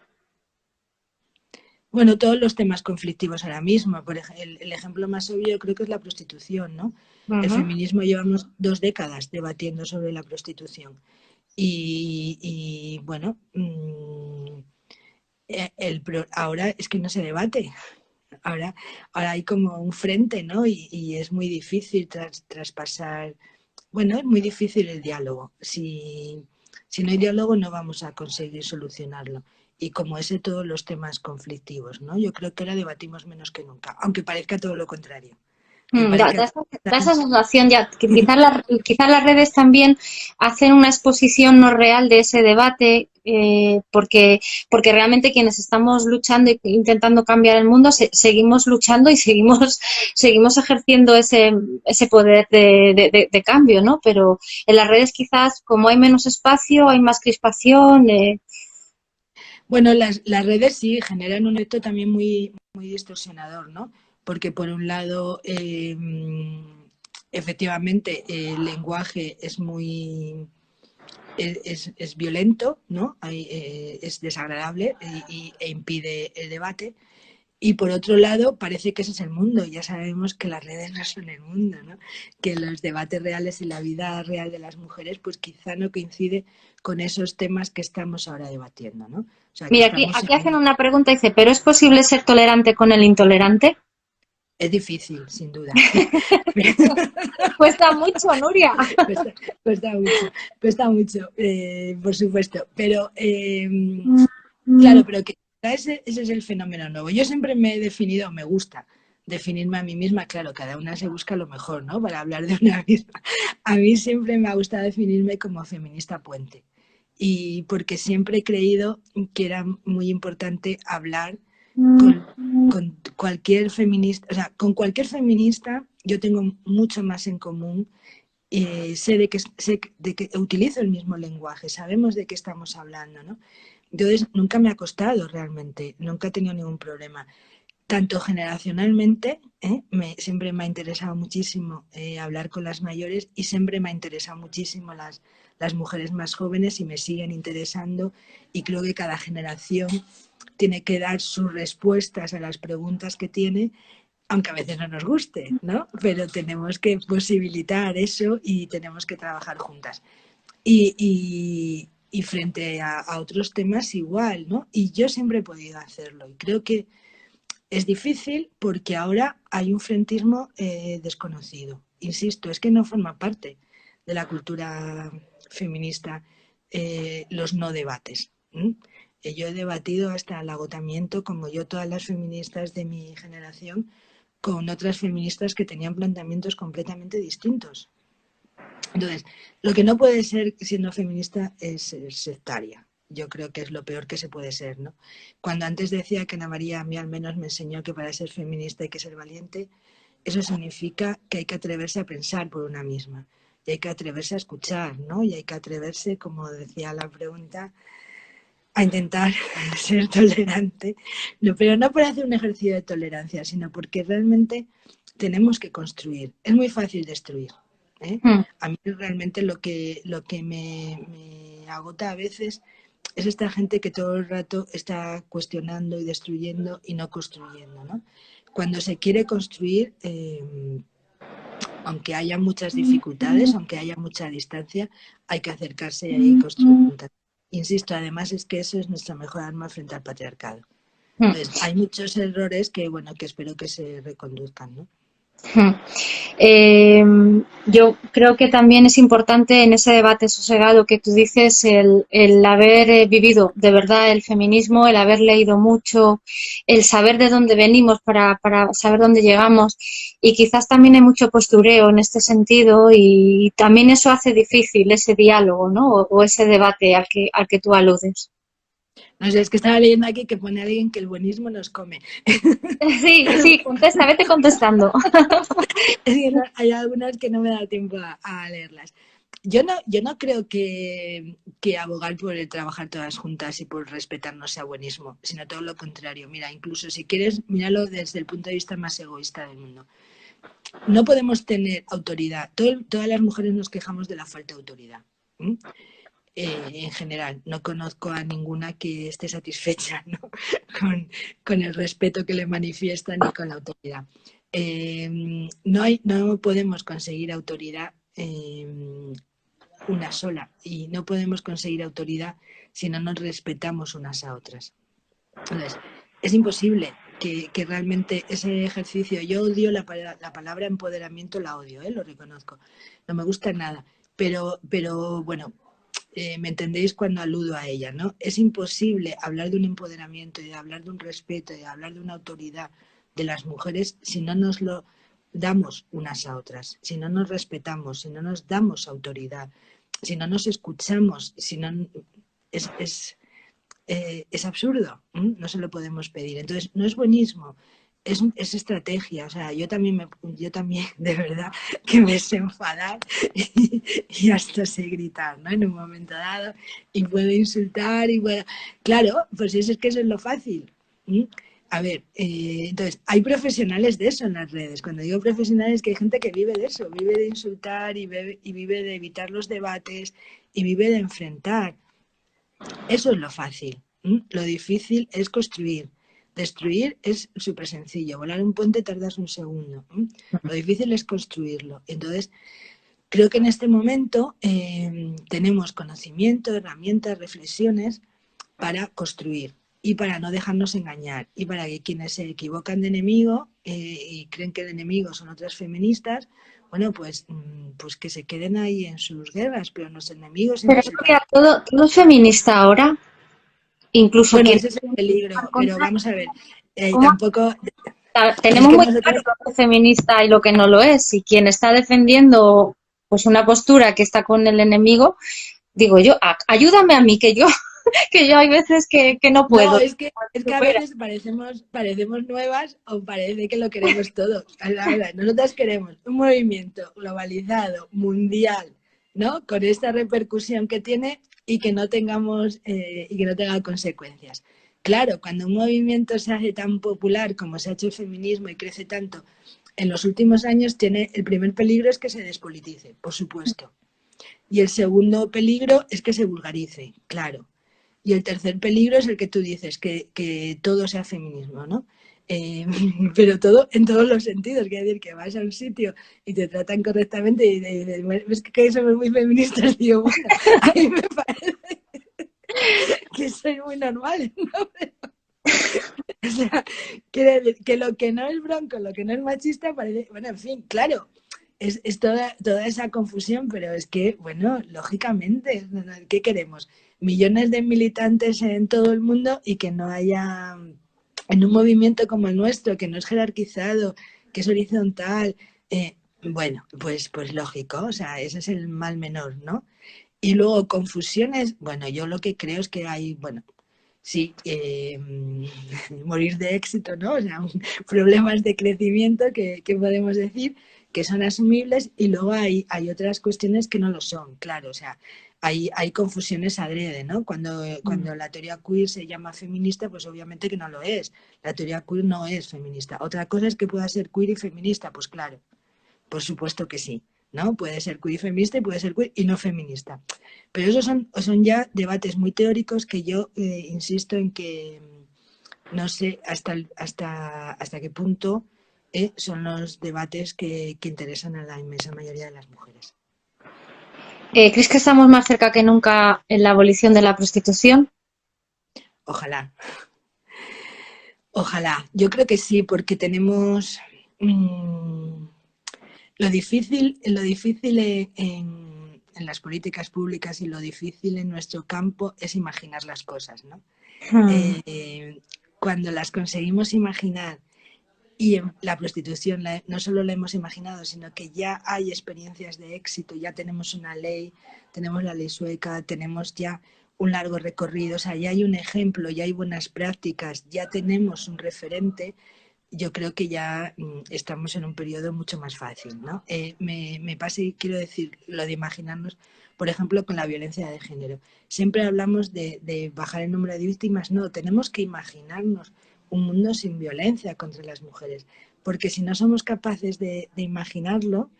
Bueno, todos los temas conflictivos ahora mismo, el ejemplo más obvio creo que es la prostitución, ¿no? El feminismo llevamos 2 décadas debatiendo sobre la prostitución y bueno, ahora es que no se debate, ahora hay como un frente, ¿no? Y es muy difícil traspasar, bueno, es muy difícil el diálogo. Si no hay diálogo no vamos a conseguir solucionarlo. Y como ese todos los temas conflictivos, ¿no? Yo creo que ahora debatimos menos que nunca, aunque parezca todo lo contrario. Da esa sensación ya, que quizás las redes también hacen una exposición no real de ese debate, porque realmente quienes estamos luchando e intentando cambiar el mundo, seguimos luchando y seguimos ejerciendo ese poder de cambio, ¿no? Pero en las redes quizás, como hay menos espacio, hay más crispación. Bueno, las redes sí generan un efecto también muy, muy distorsionador, ¿no? Porque por un lado, efectivamente, el lenguaje es muy es violento, ¿no? Es desagradable e impide el debate. Y por otro lado, parece que ese es el mundo. Ya sabemos que las redes no son el mundo, ¿no? Que los debates reales y la vida real de las mujeres, pues quizá no coincide con esos temas que estamos ahora debatiendo, ¿no? O sea, que Mira, aquí, estamos aquí hacen en... una pregunta, dice, ¿pero es posible ser tolerante con el intolerante? Es difícil, sin duda. Cuesta mucho, Nuria. Cuesta, cuesta mucho, por supuesto. Pero, claro, pero que ese es el fenómeno nuevo. Yo siempre me he definido, me gusta definirme a mí misma, claro, cada una se busca lo mejor, ¿no? Para hablar de una misma. A mí siempre me ha gustado definirme como feminista puente. Y porque siempre he creído que era muy importante hablar con cualquier feminista, o sea, con cualquier feminista yo tengo mucho más en común, sé de que utilizo el mismo lenguaje, sabemos de qué estamos hablando, ¿no? Entonces, nunca me ha costado realmente, nunca he tenido ningún problema. Tanto generacionalmente, siempre me ha interesado muchísimo hablar con las mayores y siempre me ha interesado muchísimo las mujeres más jóvenes y me siguen interesando y creo que cada generación tiene que dar sus respuestas a las preguntas que tiene, aunque a veces no nos guste, ¿no? Pero tenemos que posibilitar eso y tenemos que trabajar juntas. Y frente a otros temas igual, ¿no? Y yo siempre he podido hacerlo y creo que es difícil porque ahora hay un frentismo desconocido. Insisto, es que no forma parte de la cultura feminista los no debates. Yo he debatido hasta el agotamiento, como yo, todas las feministas de mi generación, con otras feministas que tenían planteamientos completamente distintos. Entonces, lo que no puede ser siendo feminista es ser sectaria. Yo creo que es lo peor que se puede ser, ¿no? Cuando antes decía que Ana María a mí al menos me enseñó que para ser feminista hay que ser valiente, eso significa que hay que atreverse a pensar por una misma y hay que atreverse a escuchar, ¿no? Y hay que atreverse, como decía la pregunta, a intentar ser tolerante, no, pero no por hacer un ejercicio de tolerancia, sino porque realmente tenemos que construir. Es muy fácil destruir. ¿Eh? A mí realmente lo que me agota a veces es esta gente que todo el rato está cuestionando y destruyendo y no construyendo, ¿no? Cuando se quiere construir, aunque haya muchas dificultades, aunque haya mucha distancia, hay que acercarse y hay que construir juntas. Insisto, además es que eso es nuestra mejor arma frente al patriarcado. Entonces, hay muchos errores que, bueno, que espero que se reconduzcan, ¿no? Yo creo que también es importante en ese debate sosegado que tú dices el haber vivido de verdad el feminismo, el haber leído mucho, el saber de dónde venimos para saber dónde llegamos y quizás también hay mucho postureo en este sentido y también eso hace difícil ese diálogo, ¿no? O ese debate al que tú aludes. No sé, es que estaba leyendo aquí que pone alguien que el buenismo nos come. Sí, sí, contesta, vete contestando. Es que hay algunas que no me da tiempo a leerlas. Yo no creo que abogar por el trabajar todas juntas y por respetarnos sea buenismo, sino todo lo contrario. Mira, incluso si quieres, míralo desde el punto de vista más egoísta del mundo. No podemos tener autoridad. Todas las mujeres nos quejamos de la falta de autoridad. En general, no conozco a ninguna que esté satisfecha, ¿no? con el respeto que le manifiestan y con la autoridad. No podemos conseguir autoridad una sola y no podemos conseguir autoridad si no nos respetamos unas a otras. Entonces, es imposible que realmente ese ejercicio, yo odio la palabra empoderamiento, la odio, lo reconozco, no me gusta nada, pero bueno, me entendéis cuando aludo a ella, ¿no? Es imposible hablar de un empoderamiento y de hablar de un respeto y de hablar de una autoridad de las mujeres si no nos lo damos unas a otras, si no nos respetamos, si no nos damos autoridad, si no nos escuchamos, si no es absurdo, no se lo podemos pedir. Entonces, no es buenismo, es estrategia. O sea, yo también, de verdad, que me sé enfadar y hasta sé gritar, ¿no? En un momento dado, y puedo insultar, y puedo... Claro, pues es que eso es lo fácil. A ver, entonces, hay profesionales de eso en las redes. Cuando digo profesionales, que hay gente que vive de eso, vive de insultar y vive de evitar los debates y vive de enfrentar. Eso es lo fácil. Lo difícil es construir Destruir es súper sencillo, volar un puente tardas un segundo. Lo difícil es construirlo. Entonces, creo que en este momento tenemos conocimiento, herramientas, reflexiones para construir y para no dejarnos engañar y para que quienes se equivocan de enemigo y creen que el enemigo son otras feministas, bueno, pues que se queden ahí en sus guerras, pero los enemigos Pero siempre es el mira, patriarcado. todo es feminista ahora, incluso Bueno, quien ese es el peligro, pero vamos a ver, ¿cómo? tampoco es Tenemos que muy claro nosotros, lo que es feminista y lo que no lo es. Y quien está defendiendo pues una postura que está con el enemigo, digo yo, ayúdame a mí, que yo, que yo hay veces que no no, puedo. es que a Supera. veces parecemos nuevas o parece que lo queremos todo. Ahora, nosotras queremos un movimiento globalizado, mundial, ¿no? Con esta repercusión que tiene y que no tengamos y que no tenga consecuencias. Claro, cuando un movimiento se hace tan popular como se ha hecho el feminismo y crece tanto, en los últimos años tiene el primer peligro es que se despolitice, por supuesto. Y el segundo peligro es que se vulgarice, claro. Y el tercer peligro es el que tú dices, que todo sea feminismo, ¿no? Eh, pero todo en todos los sentidos, quiere decir que vas a un sitio y te tratan correctamente y dices, es que somos muy feministas, y yo, bueno, a mí me parece que soy muy normal, ¿no? O sea, quiere decir que lo que no es bronco, lo que no es machista, parece, bueno, en fin, claro, es toda esa confusión, pero es que, bueno, lógicamente, ¿qué queremos? Millones de militantes en todo el mundo y que no haya, en un movimiento como el nuestro, que no es jerarquizado, que es horizontal, bueno, pues lógico, o sea, ese es el mal menor, ¿no? Y luego confusiones, bueno, yo lo que creo es que hay, bueno, sí, morir de éxito, ¿no? O sea, problemas de crecimiento que podemos decir que son asumibles y luego hay otras cuestiones que no lo son, claro, o sea, hay confusiones adrede, ¿no? Cuando la teoría queer se llama feminista, pues obviamente que no lo es. La teoría queer no es feminista. Otra cosa es que pueda ser queer y feminista, pues claro, por supuesto que sí, ¿no? Puede ser queer y feminista y puede ser queer y no feminista. Pero esos son ya debates muy teóricos que yo insisto en que no sé hasta qué punto son los debates que interesan a la inmensa mayoría de las mujeres. ¿Crees que estamos más cerca que nunca en la abolición de la prostitución? Ojalá, ojalá. Yo creo que sí, porque tenemos lo difícil en las políticas públicas y lo difícil en nuestro campo es imaginar las cosas, ¿no? Hmm. Eh, Cuando las conseguimos imaginar y en la prostitución no solo la hemos imaginado, sino que ya hay experiencias de éxito, ya tenemos una ley, tenemos la ley sueca, tenemos ya un largo recorrido, o sea, ya hay un ejemplo, ya hay buenas prácticas, ya tenemos un referente, yo creo que ya estamos en un periodo mucho más fácil, ¿no? Me pasa y quiero decir lo de imaginarnos, por ejemplo, con la violencia de género. Siempre hablamos de bajar el número de víctimas, no, tenemos que imaginarnos un mundo sin violencia contra las mujeres, porque si no somos capaces de imaginarlo,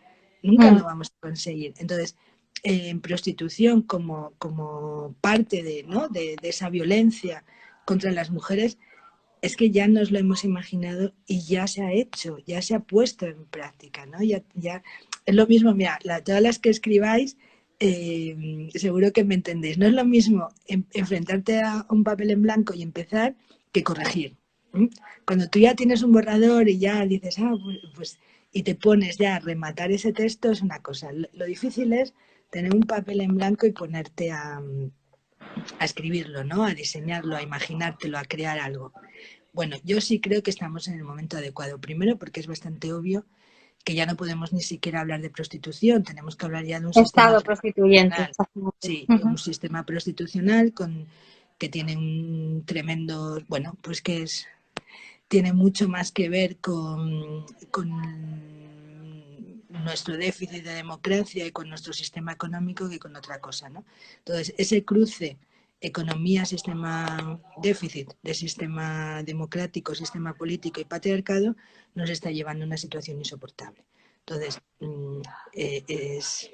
nunca Hmm. lo vamos a conseguir. Entonces, en prostitución como parte de, ¿no? de esa violencia contra las mujeres, es que ya nos lo hemos imaginado y ya se ha hecho, ya se ha puesto en práctica, ¿no? Ya es lo mismo, mira, todas las que escribáis, seguro que me entendéis. No es lo mismo enfrentarte a un papel en blanco y empezar que corregir. ¿Mm? Cuando tú ya tienes un borrador y ya dices, pues, y te pones ya a rematar ese texto es una cosa. Lo difícil es tener un papel en blanco y ponerte a escribirlo, ¿no? A diseñarlo, a imaginártelo, a crear algo. Bueno, yo sí creo que estamos en el momento adecuado. Primero, porque es bastante obvio que ya no podemos ni siquiera hablar de prostitución, tenemos que hablar ya de un sistema Estado prostituyente, prostitucional. exactamente. Sí, Ujú. un sistema prostitucional que tiene un tremendo, bueno, pues tiene mucho más que ver con nuestro déficit de democracia y con nuestro sistema económico que con otra cosa, ¿no? Entonces, ese cruce economía, sistema déficit de sistema democrático, sistema político y patriarcado nos está llevando a una situación insoportable. Entonces,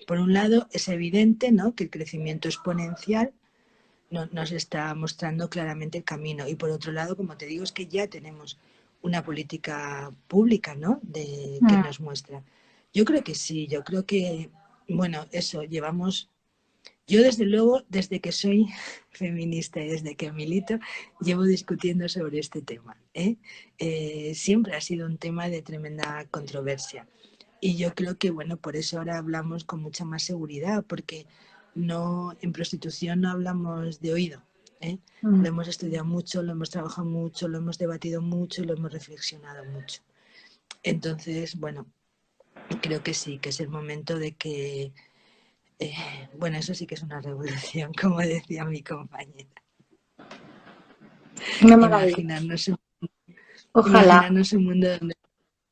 por un lado, es evidente, ¿no?, que el crecimiento exponencial nos está mostrando claramente el camino. Y por otro lado, como te digo, es que ya tenemos una política pública, ¿no? Que Mm. nos muestra. Yo creo que sí, yo creo que, bueno, eso, yo desde luego, desde que soy feminista y desde que milito, llevo discutiendo sobre este tema. Siempre ha sido un tema de tremenda controversia. Y yo creo que, bueno, por eso ahora hablamos con mucha más seguridad, porque no, en prostitución no hablamos de oído. ¿eh? Mm. Lo hemos estudiado mucho, lo hemos trabajado mucho, lo hemos debatido mucho y lo hemos reflexionado mucho. Entonces, bueno, creo que sí, que es el momento de que, bueno, eso sí que es una revolución, como decía mi compañera. Una maravilla. Imaginarnos, Ojalá. imaginarnos un mundo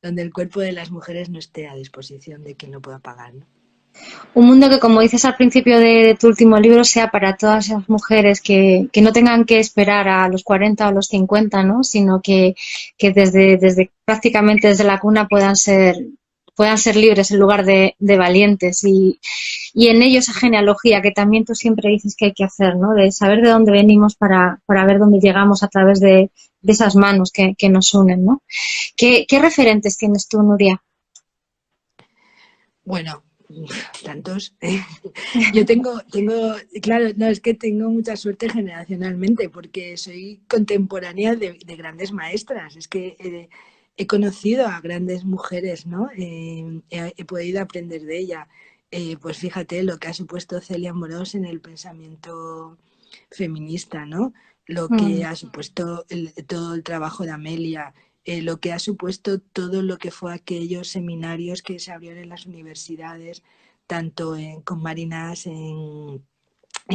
donde el cuerpo de las mujeres no esté a disposición de quien no pueda pagar, ¿no? Un mundo que, como dices al principio de tu último libro, sea para todas esas mujeres que no tengan que esperar a los 40 o los 50, ¿no? Sino que desde prácticamente desde la cuna puedan ser libres en lugar de valientes. Y en ello esa genealogía que también tú siempre dices que hay que hacer, ¿no? De saber de dónde venimos para ver dónde llegamos a través de esas manos que nos unen, ¿no? ¿Qué referentes tienes tú, Nuria? Bueno, tantos. Yo claro, no, es que tengo mucha suerte generacionalmente porque soy contemporánea de grandes maestras. Es que he conocido a grandes mujeres, ¿no? He podido aprender de ella. Pues fíjate lo que ha supuesto Celia Amorós en el pensamiento feminista, ¿no? Lo que Mm. ha supuesto todo el trabajo de Amelia, lo que ha supuesto todo lo que fue aquellos seminarios que se abrieron en las universidades, tanto con Marinas en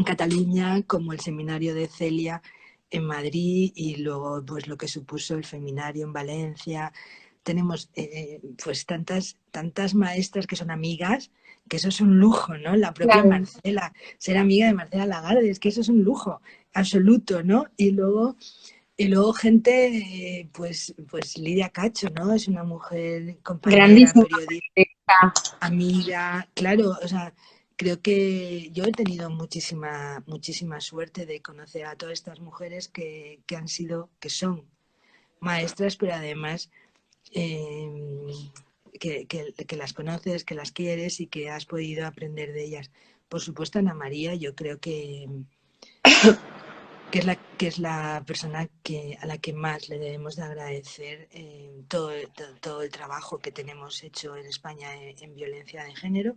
Cataluña como el seminario de Celia en Madrid y luego pues lo que supuso el feminario en Valencia. Tenemos pues tantas maestras que son amigas, que eso es un lujo, ¿no? La propia Claro. Marcela, ser amiga de Marcela Lagarde, es que eso es un lujo absoluto, ¿no? Y luego gente, pues Lidia Cacho, ¿no? Es una mujer compañera, Grandísima. periodista, amiga, claro, o sea, creo que yo he tenido muchísima suerte de conocer a todas estas mujeres que han sido, que son maestras, pero además eh, que las conoces, que las quieres y que has podido aprender de ellas. Por supuesto, Ana María, yo creo que es la persona a la que más le debemos de agradecer todo el trabajo que tenemos hecho en España en violencia de género.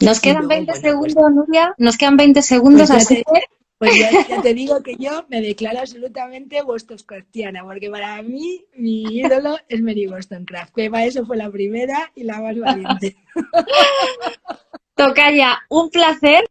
Nos Y quedan luego, 20 bueno, segundos, Nuria. Nos quedan 20 pues segundos, ya así te, que pues ya te digo que yo me declaro absolutamente bostoncristiana, porque para mí mi ídolo es Mary Wollstonecraft. Pema, eso fue la primera y la más valiente. toca ya. Un placer.